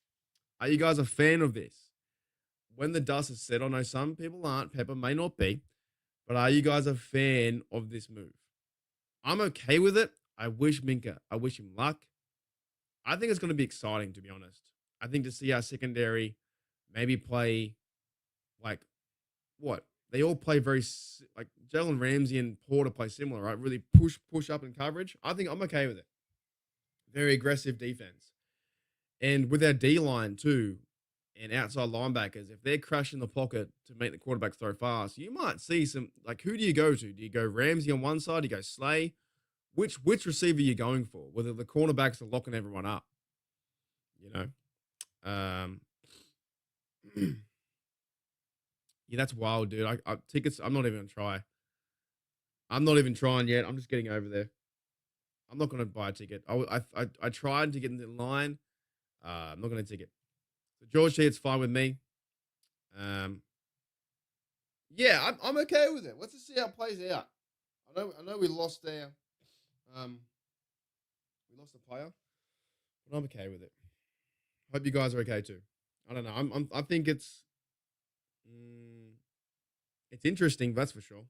Are you guys a fan of this? When the dust is settled, I know some people aren't. Pepper may not be. But are you guys a fan of this move? I'm okay with it. I wish him luck. I think it's going to be exciting, to be honest. I think to see our secondary maybe play like what? They all play very, like Jalen Ramsey and Porter play similar, right? Really push up in coverage. I think I'm okay with it. Very aggressive defense. And with our D-line too, and outside linebackers, if they're crashing the pocket to make the quarterback throw fast, you might see some, like, who do you go to? Do you go Ramsey on one side? Do you go Slay? Which receiver are you going for? Whether the cornerbacks are locking everyone up, Yeah, that's wild, dude. I tickets, I'm not even going to try. I'm not even trying yet. I'm just getting over there. I'm not going to buy a ticket. I tried to get in the line. I'm not going to ticket. So George it's fine with me. Yeah, I'm okay with it. Let's just see how it plays out. I know we lost there. We lost a player, but I'm okay with it. Hope you guys are okay too. I don't know. I think it's interesting. That's for sure.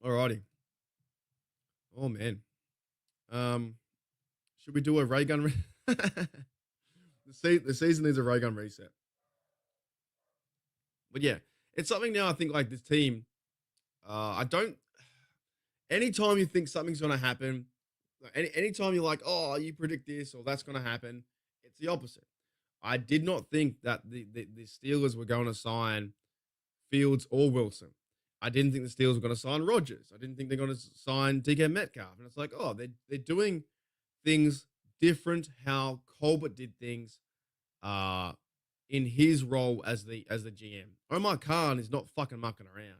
Alrighty. Oh man. Should we do a ray gun? The season needs a ray gun reset. But yeah, it's something now. I think like this team. I don't. Anytime you think something's gonna happen, anytime you're like, oh, you predict this or that's gonna happen, it's the opposite. I did not think that the Steelers were going to sign Fields or Wilson. I didn't think the Steelers were going to sign Rodgers. I didn't think they're going to sign DK Metcalf. And it's like, oh, they're doing things different. How Colbert did things in his role as the GM. Omar Khan is not fucking mucking around.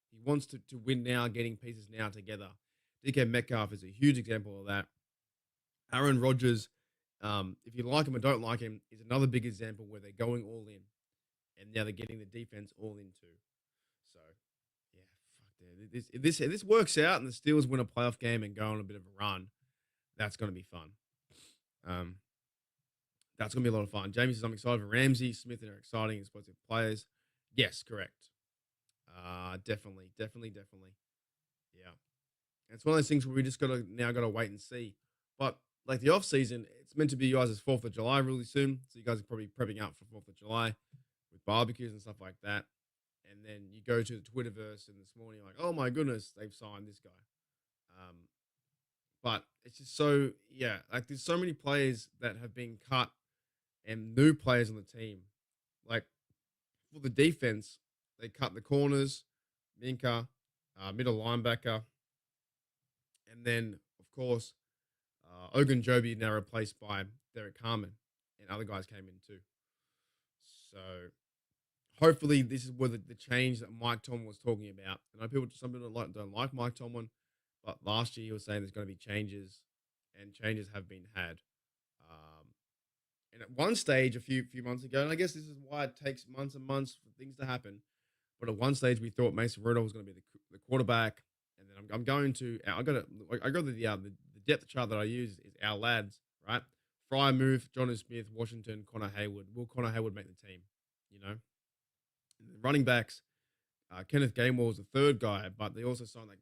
He wants to win now, getting pieces now together. DK Metcalf is a huge example of that. Aaron Rodgers, if you like him or don't like him, is another big example where they're going all in. And now they're getting the defense all in too. So, yeah, fuck that. If this works out and the Steelers win a playoff game and go on a bit of a run, that's going to be fun. That's going to be a lot of fun. Jamie says, I'm excited for Ramsey. Smith and are exciting, explosive players. Yes, correct. Definitely. Yeah. And it's one of those things where we just got to wait and see. But like the off season, it's meant to be you guys' 4th of July really soon. So you guys are probably prepping up for 4th of July with barbecues and stuff like that. And then you go to the Twitterverse and this morning you're like, oh my goodness, they've signed this guy. But it's just so, yeah, like there's so many players that have been cut and new players on the team Like for the defense, they cut the corners, Minkah, middle linebacker, and then of course Ogunjobi now replaced by Derek Harmon, and other guys came in too. So hopefully this is where the change that Mike Tomlin was talking about. I know some people don't like Mike Tomlin, but last year he was saying there's going to be changes, and changes have been had. Um, and at one stage, a few months ago, and I guess this is why it takes months and months for things to happen. But at one stage, we thought Mason Rudolph was going to be the quarterback, and then I'm going to I got the depth chart that I use is our lads, right? Fry move, Jonnu Smith, Washington, Connor Hayward. Will Connor Hayward make the team? You know, and the running backs. Kenneth Gainwell was the third guy, but they also signed what's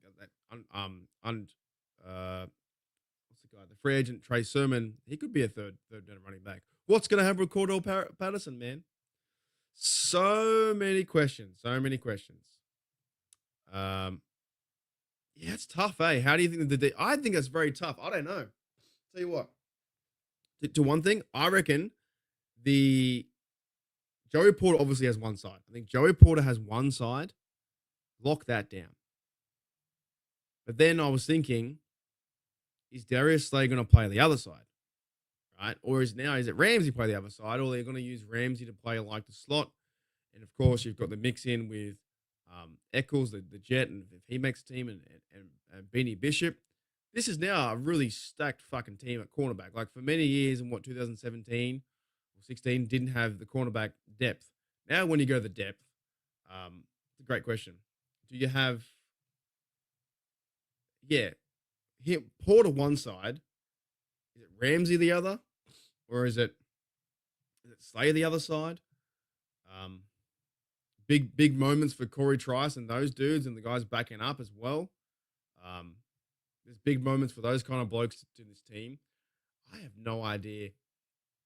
the guy? The free agent Trey Sermon. He could be a third running back. What's going to happen with Cordell Patterson, man? So many questions. Yeah, it's tough, eh? How do you think I think that's very tough. I don't know. Tell you what. To one thing, I reckon the Joey Porter obviously has one side. I think Joey Porter has one side. Lock that down. But then I was thinking, is Darius Slay going to play the other side? Right? Or is it Ramsey play the other side? Or they're going to use Ramsey to play like the slot? And of course, you've got the mix in with Eccles, the Jet, and if he makes a team, and Beanie Bishop. This is now a really stacked fucking team at cornerback. Like for many years in 2017 or 16, didn't have the cornerback depth. Now, when you go to the depth, it's a great question. Do you have, Porter one side? Is it Ramsey the other? Or is it Slay the other side? Big moments for Corey Trice and those dudes and the guys backing up as well. There's big moments for those kind of blokes to this team. I have no idea.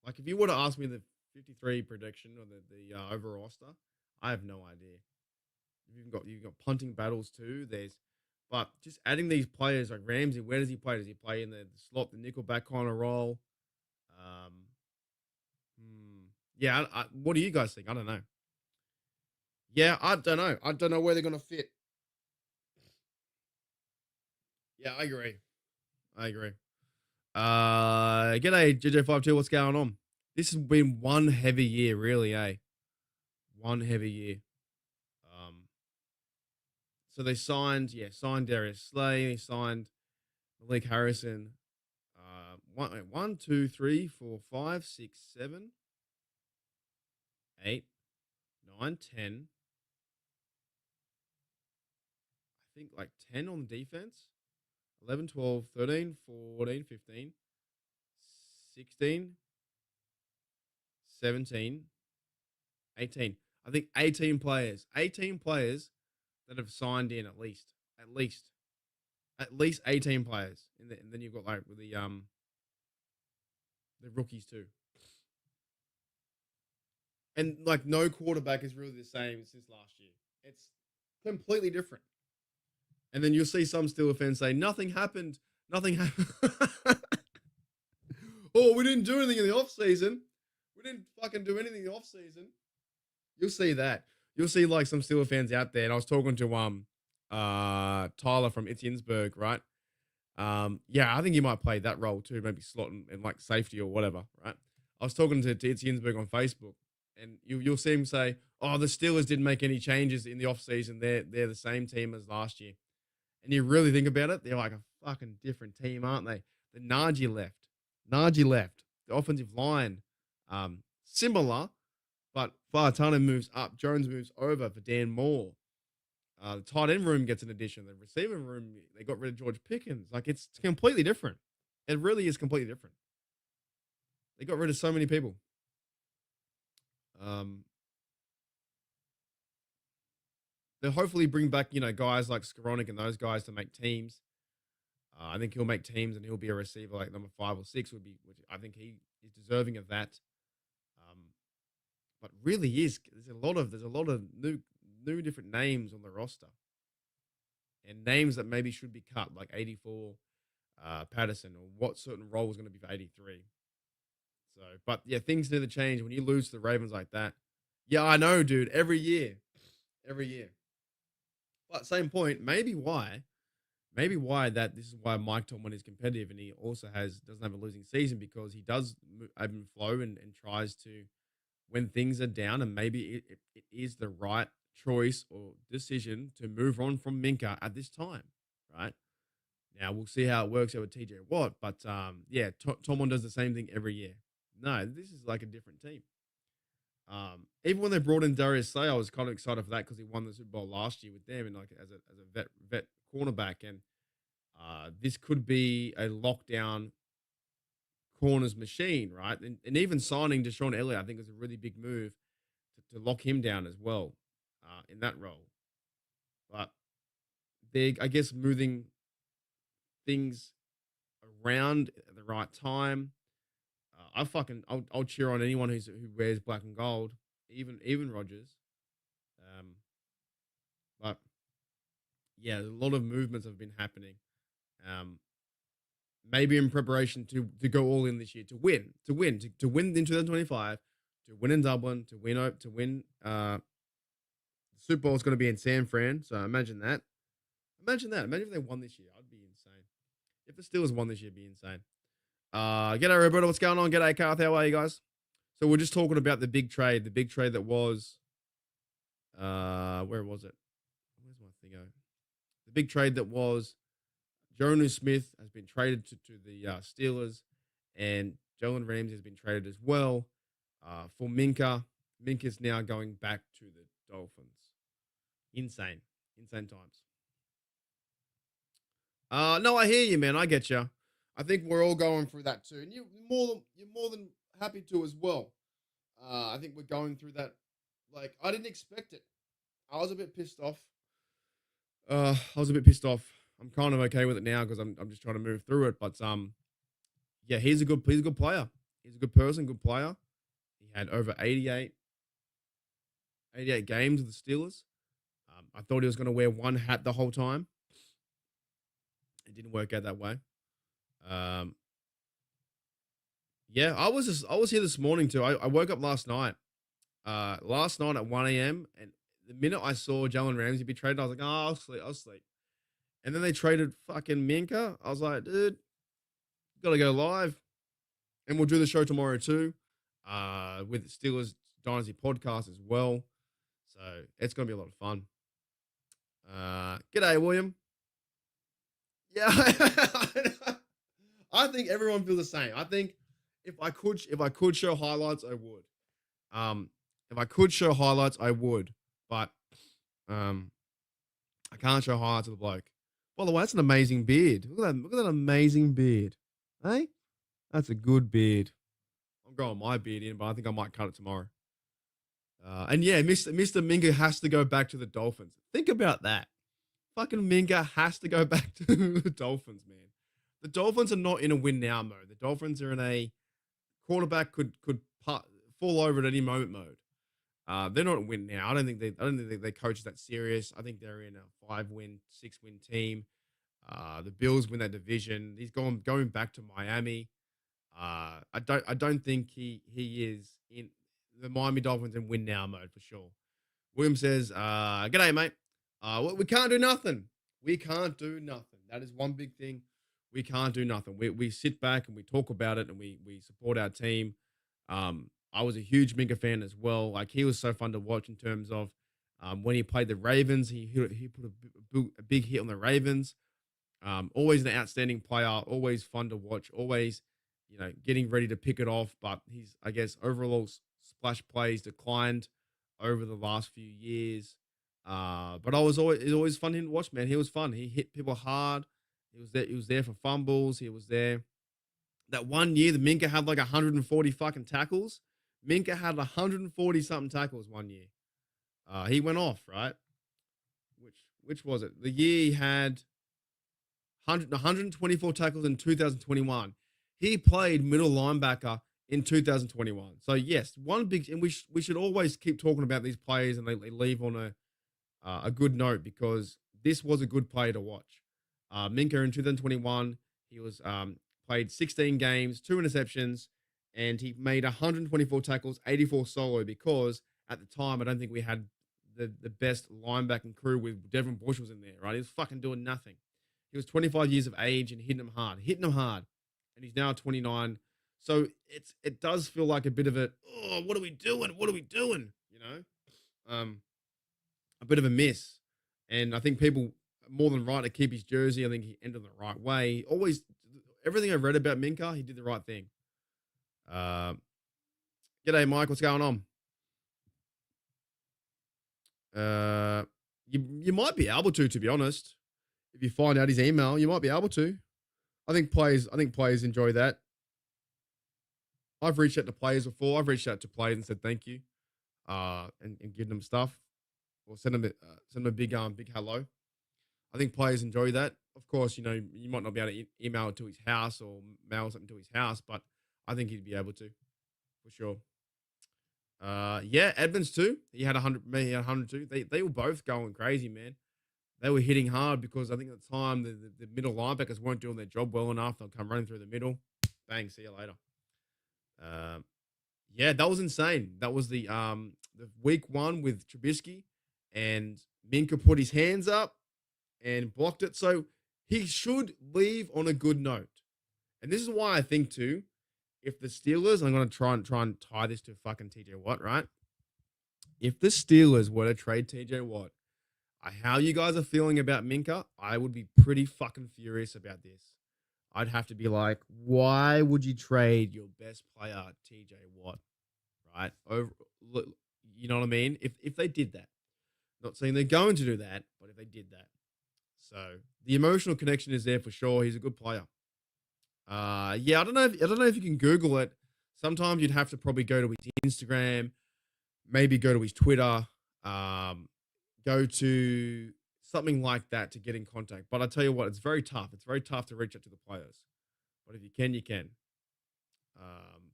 Like if you were to ask me the 53 prediction or the overall roster, I have no idea. You've got punting battles too. But just adding these players like Ramsey, where does he play? Does he play in the slot, the nickel back kind of role? Yeah. What do you guys think? I don't know. Yeah, I don't know. I don't know where they're going to fit. Yeah, I agree. G'day, JJ52. What's going on? This has been one heavy year, really, eh? One heavy year. So they signed Darius Slay. They signed Malik Harrison. 1, 2, 3, 4, 5, 6, 7, 8, 9, 10. I think like 10 on defense. 11, 12, 13, 14, 15, 16, 17, 18. I think 18 players. 18 players that have signed in at least 18 players. And then you've got like the rookies too. And like no quarterback is really the same since last year. It's completely different. And then you'll see some Steelers fans say, nothing happened. Oh, we didn't do anything in the offseason. We didn't fucking do anything in the offseason. You'll see that. You'll see like some Steelers fans out there. And I was talking to Tyler from Itziensburg, right? Yeah, I think he might play that role too, maybe slot and like safety or whatever, right? I was talking to Itziensburg on Facebook, and you'll see him say, oh, the Steelers didn't make any changes in the offseason. They're the same team as last year. And you really think about it, they're like a fucking different team, aren't they? The Najee left. The offensive line, similar, but Falatana moves up. Jones moves over for Dan Moore. The tight end room gets an addition. The receiver room, they got rid of George Pickens. Like, it's completely different. It really is completely different. They got rid of so many people. They'll hopefully bring back, guys like Skowronek and those guys to make teams. I think he'll make teams and he'll be a receiver like number 5 or 6 which I think he is deserving of that. But really is there's a lot of new different names on the roster, and names that maybe should be cut, like 84 Patterson, or what certain role is going to be for 83. So, but yeah, things need to change when you lose to the Ravens like that. Yeah, I know, dude. Every year. Every year. But same point, maybe why that this is why Mike Tomlin is competitive and he also doesn't have a losing season because he does ebb and flow and tries to when things are down and maybe it is the right choice or decision to move on from Minka at this time, right? Now we'll see how it works out with TJ Watt, but yeah, Tomlin does the same thing every year. No, this is like a different team. Even when they brought in Darius Slay, I was kind of excited for that because he won the Super Bowl last year with them and like as a vet cornerback. And this could be a lockdown corners machine, right? And even signing Deshaun Elliott, I think, is a really big move to lock him down as well in that role. But they're, I guess, moving things around at the right time. I'll cheer on anyone who wears black and gold, even Rogers. Um, but yeah, a lot of movements have been happening. Um, maybe in preparation to go all in this year to win in 2025, to win in Dublin, to win. The Super Bowl is going to be in San Fran, so imagine that. Imagine that. Imagine if they won this year. I'd be insane. If the Steelers won this year, it'd be insane. G'day, Roberto. What's going on? G'day, Carth. How are you guys? So we're just talking about the big trade that was, where was it? Where's my thing? The big trade that was Jonnu Smith has been traded to the Steelers, and Jalen Ramsey has been traded as well for Minkah. Minkah's now going back to the Dolphins. Insane times. No, I hear you, man. I get you. I think we're all going through that too, and you're more than happy to as well. I think we're going through that. Like I didn't expect it. I was a bit pissed off. I'm kind of okay with it now because I'm just trying to move through it. But yeah, he's a good player. He's a good person, good player. He had over 88 games with the Steelers. I thought he was going to wear one hat the whole time. It didn't work out that way. Yeah, I was here this morning too. I woke up last night. Last night at 1 a.m. and the minute I saw Jalen Ramsey be traded, I was like, oh, I'll sleep. And then they traded fucking Minkah. I was like, dude, gotta go live. And we'll do the show tomorrow too. With the Steelers Dynasty podcast as well. So it's gonna be a lot of fun. G'day, William. Yeah, I think everyone feels the same. I think if I could show highlights, I would. If I could show highlights, I would. But I can't show highlights of the bloke. By the way, that's an amazing beard. Look at that amazing beard. Hey? That's a good beard. I'm growing my beard in, but I think I might cut it tomorrow. And yeah, Mr. Minkah has to go back to the Dolphins. Think about that. Fucking Minkah has to go back to the Dolphins, man. The Dolphins are not in a win now mode. The Dolphins are in a quarterback could fall over at any moment mode. They're not a win now. I don't think they coach that serious. I think they're in a 5-win, 6-win team. The Bills win that division. He's going back to Miami. I don't think he is in the Miami Dolphins in win now mode for sure. William says, "G'day, mate. We can't do nothing. We can't do nothing. That is one big thing. We can't do nothing. We sit back and we talk about it and we support our team. I was a huge Minkah fan as well. Like he was so fun to watch in terms of when he played the Ravens, he put a big hit on the Ravens. Always an outstanding player. Always fun to watch. Always, getting ready to pick it off. But he's, I guess, overall splash plays declined over the last few years. But it's always fun to watch, man. He was fun. He hit people hard. He was there for fumbles. He was there. That one year, the Minkah had like 140 fucking tackles. Minkah had 140 something tackles one year. He went off, right? Which was it? The year he had 124 tackles in 2021. He played middle linebacker in 2021. So yes, one big, and we should always keep talking about these players and they leave on a good note because this was a good player to watch. Minkah in 2021, he was played 16 games, 2 interceptions, and he made 124 tackles, 84 solo because at the time, I don't think we had the best linebacking crew with Devin Bush was in there, right? He was fucking doing nothing. He was 25 years of age and hitting them hard. And he's now 29. So it does feel like a bit of what are we doing? What are we doing? You know? A bit of a miss. And I think people are more than right to keep his jersey. I think he ended the right way. Always, everything I've read about Minkah, he did the right thing. G'day, Mike. What's going on? You might be able to be honest. If you find out his email, you might be able to. I think players enjoy that. I've reached out to players before. I've reached out to players and said thank you, and given them stuff, or send them a big hello. I think players enjoy that. Of course, you know you might not be able to email it to his house or mail something to his house, but I think he'd be able to, for sure. Yeah, Edmonds too. He had 100. He had 102. They were both going crazy, man. They were hitting hard because I think at the time the middle linebackers weren't doing their job well enough. They'll come running through the middle. Bang, see you later. Yeah, that was insane. That was the week one with Trubisky, and Minkah put his hands up and blocked it. So he should leave on a good note. And this is why I think too, if the Steelers, I'm going to try and tie this to fucking TJ Watt, right? If the Steelers were to trade TJ Watt, how you guys are feeling about Minkah, I would be pretty fucking furious about this. I'd have to be like, why would you trade your best player, TJ Watt, right? You know what I mean? If they did that, not saying they're going to do that, but if they did that, so the emotional connection is there for sure. He's a good player. Yeah, I don't know if you can Google it. Sometimes you'd have to probably go to his Instagram, maybe go to his Twitter, go to something like that to get in contact. But I tell you what, it's very tough. It's very tough to reach out to the players. But if you can, you can.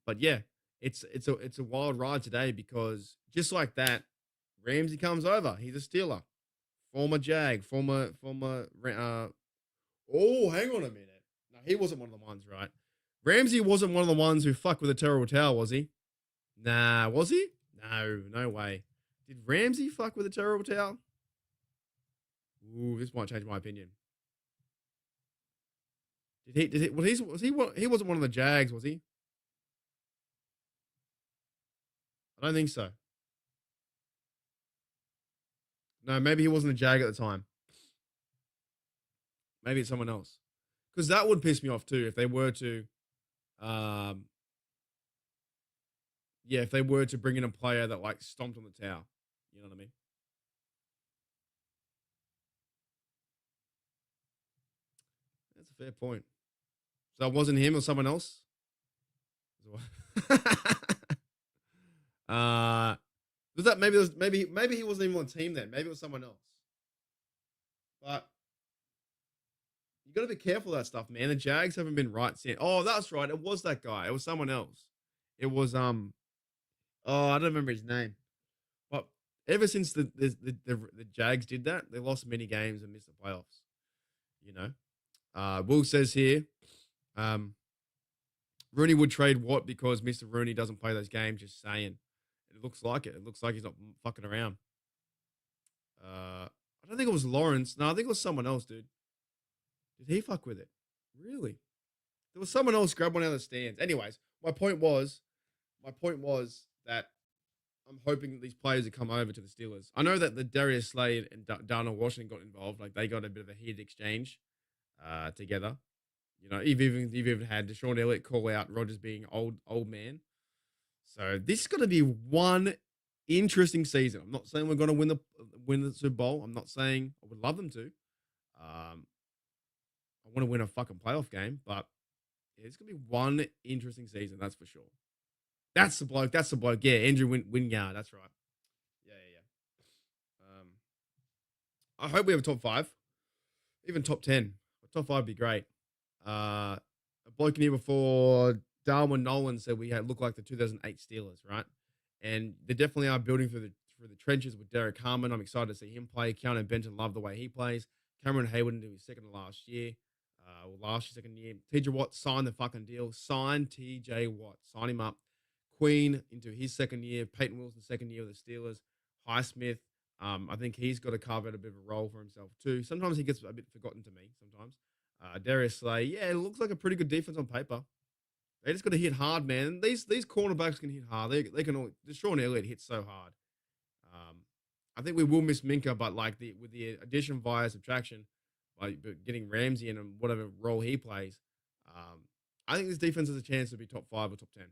But yeah, it's a wild ride today because just like that, Ramsey comes over. He's a Steeler, former Jag, former. Oh, hang on a minute. No, he wasn't one of the ones, right? Ramsey wasn't one of the ones who fucked with a terrible towel, was he? Nah, was he? No way. Did Ramsey fuck with a terrible towel? Ooh, this might change my opinion. Did he? Well, he wasn't one of the Jags, was he? I don't think so. No, maybe he wasn't a Jag at the time. Maybe it's someone else. Because that would piss me off too if they were to, if they were to bring in a player that like stomped on the towel. You know what I mean? That's a fair point. So it wasn't him or someone else? Was that maybe he wasn't even on the team then? Maybe it was someone else. But you got to be careful of that stuff, man. The Jags haven't been right since. Oh, that's right. It was that guy. It was someone else. It was I don't remember his name. But ever since the Jags did that, they lost many games and missed the playoffs. You know. Will says here, Rooney would trade Watt because Mr. Rooney doesn't play those games. Just saying. It looks like it. It looks like he's not fucking around. I don't think it was Lawrence. No, I think it was someone else, dude. Did he fuck with it? Really? There was someone else grab one out of the stands. Anyways, my point was that I'm hoping that these players would come over to the Steelers. I know that the Darius Slade and Darnell Washington got involved. Like they got a bit of a heated exchange together. You know, you've even had Deshaun Elliott call out Rodgers being old man. So this is going to be one interesting season. I'm not saying we're going to win the Super Bowl. I'm not saying I would love them to. I want to win a fucking playoff game, but it's going to be one interesting season. That's for sure. That's the bloke. Yeah, Andrew Wingard. That's right. Yeah. I hope we have a top 5, even top 10. Top 5 would be great. A bloke in here before, Darwin Nolan, said we look like the 2008 Steelers, right? And they definitely are building through the trenches with Derek Harmon. I'm excited to see him play. Keanu Benton, love the way he plays. Cameron Hayward into his second second year. TJ Watt signed the fucking deal. Sign TJ Watt. Sign him up. Queen into his second year. Peyton Wilson, second year with the Steelers. Highsmith, I think he's got to carve out a bit of a role for himself too. Sometimes he gets a bit forgotten to me. Sometimes. Darius Slay, yeah, it looks like a pretty good defense on paper. They just got to hit hard, man. These cornerbacks can hit hard. They can all. Sean Elliott hits so hard. I think we will miss Minkah, but like with the addition via subtraction, by getting Ramsey in and whatever role he plays, I think this defense has a chance to be top 5 or top 10.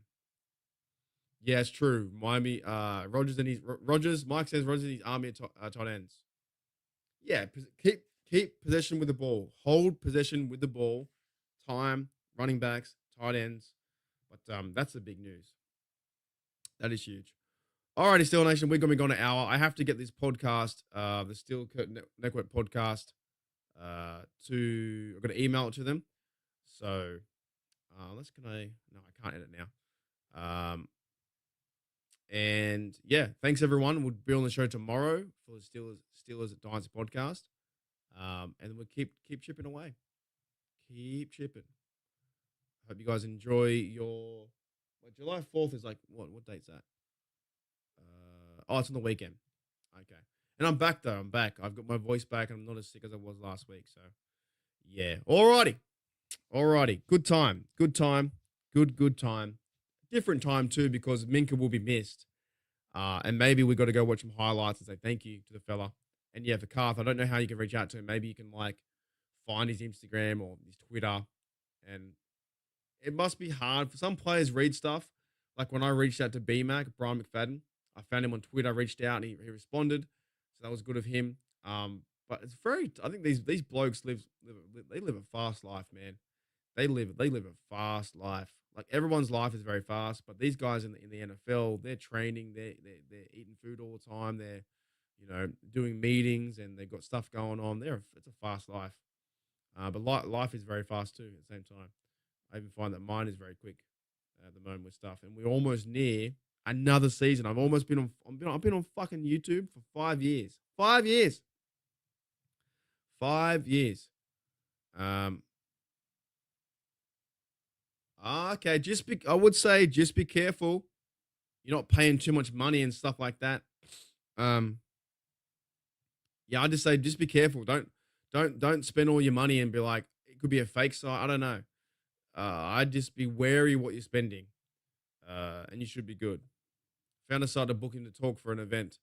Yeah, it's true. Miami, Rogers. Mike says Rogers and his army of tight ends. Yeah, keep possession with the ball. Hold possession with the ball. Time, running backs, tight ends. But that's the big news. That is huge. Alrighty, Steel Nation, we're going to be gone an hour. I have to get this podcast, the Steel Curtain Network podcast, I've got to email it to them. So, I can't edit now. And yeah, thanks everyone. We'll be on the show tomorrow for the Steelers Dynasty podcast. And we'll keep chipping away. Keep chipping. Hope you guys enjoy your. July 4th is like what date's that? It's on the weekend. Okay. And I'm back though. I'm back. I've got my voice back and I'm not as sick as I was last week. So yeah. Alrighty. Good time. Good time. Different time too, because Minkah will be missed. And maybe we got to go watch some highlights and say thank you to the fella. And yeah, for Carth, I don't know how you can reach out to him. Maybe you can like find his Instagram or his Twitter. And it must be hard for some players read stuff. Like when I reached out to BMAC, Brian McFadden, I found him on Twitter, I reached out and he responded. So that was good of him. But it's I think these blokes live a fast life, man. They live a fast life. Like everyone's life is very fast, but these guys in the NFL, they're training, they're eating food all the time. They're, doing meetings and they've got stuff going on. It's a fast life. But life is very fast too at the same time. I even find that mine is very quick at the moment with stuff. And we're almost near another season. I've been on fucking YouTube for 5 years. 5 years. 5 years. Okay, I would say just be careful. You're not paying too much money and stuff like that. Yeah, I just say just be careful. Don't spend all your money and be like, it could be a fake site. I don't know. I'd just be wary what you're spending. And you should be good. Found a site to book him to talk for an event.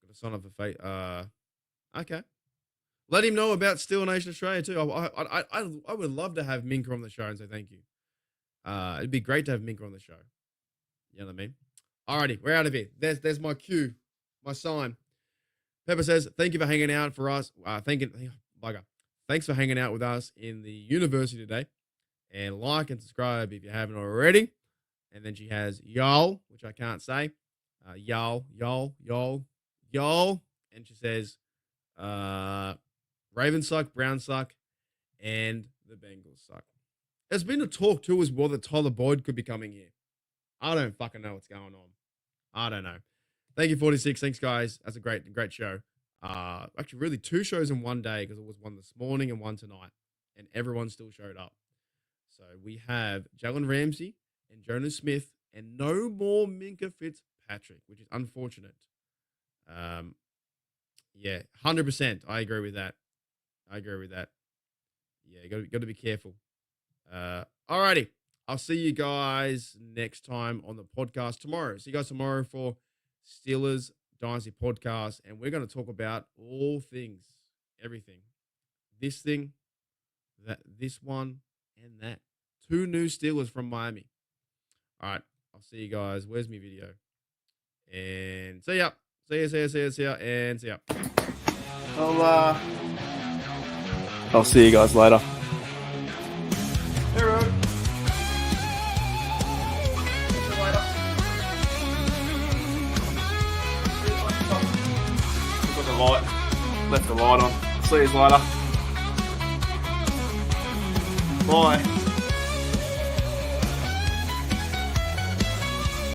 Got to sign up for fake. Okay. Let him know about Steel Nation Australia too. I would love to have Minkah on the show and say thank you. It'd be great to have Minkah on the show. You know what I mean? Alrighty, we're out of here. There's my cue, my sign. Pepper says, thank you for hanging out for us. Thanks for hanging out with us in the university today. And like and subscribe if you haven't already. And then she has y'all, which I can't say. Y'all. And she says, Ravens suck, Browns suck, and the Bengals suck. There's been a talk too as well that Tyler Boyd could be coming here. I don't fucking know what's going on. I don't know. Thank you, 46. Thanks, guys. That's a great show. Actually, really 2 shows in one day because it was one this morning and one tonight. And everyone still showed up. So we have Jalen Ramsey and Jonas Smith and no more Minkah Fitzpatrick, which is unfortunate. Yeah, 100%. I agree with that. Yeah, you got to be careful. Alrighty. I'll see you guys next time on the podcast tomorrow. See you guys tomorrow for Steelers Dynasty podcast. And we're going to talk about all things, everything. This thing, this one, and that. 2 new Steelers from Miami. All right. I'll see you guys. Where's my video? And see ya. See ya. And see ya. I'll see you guys later. Hey, Rod. See you later. Got the light. Left the light on. See you later. Bye.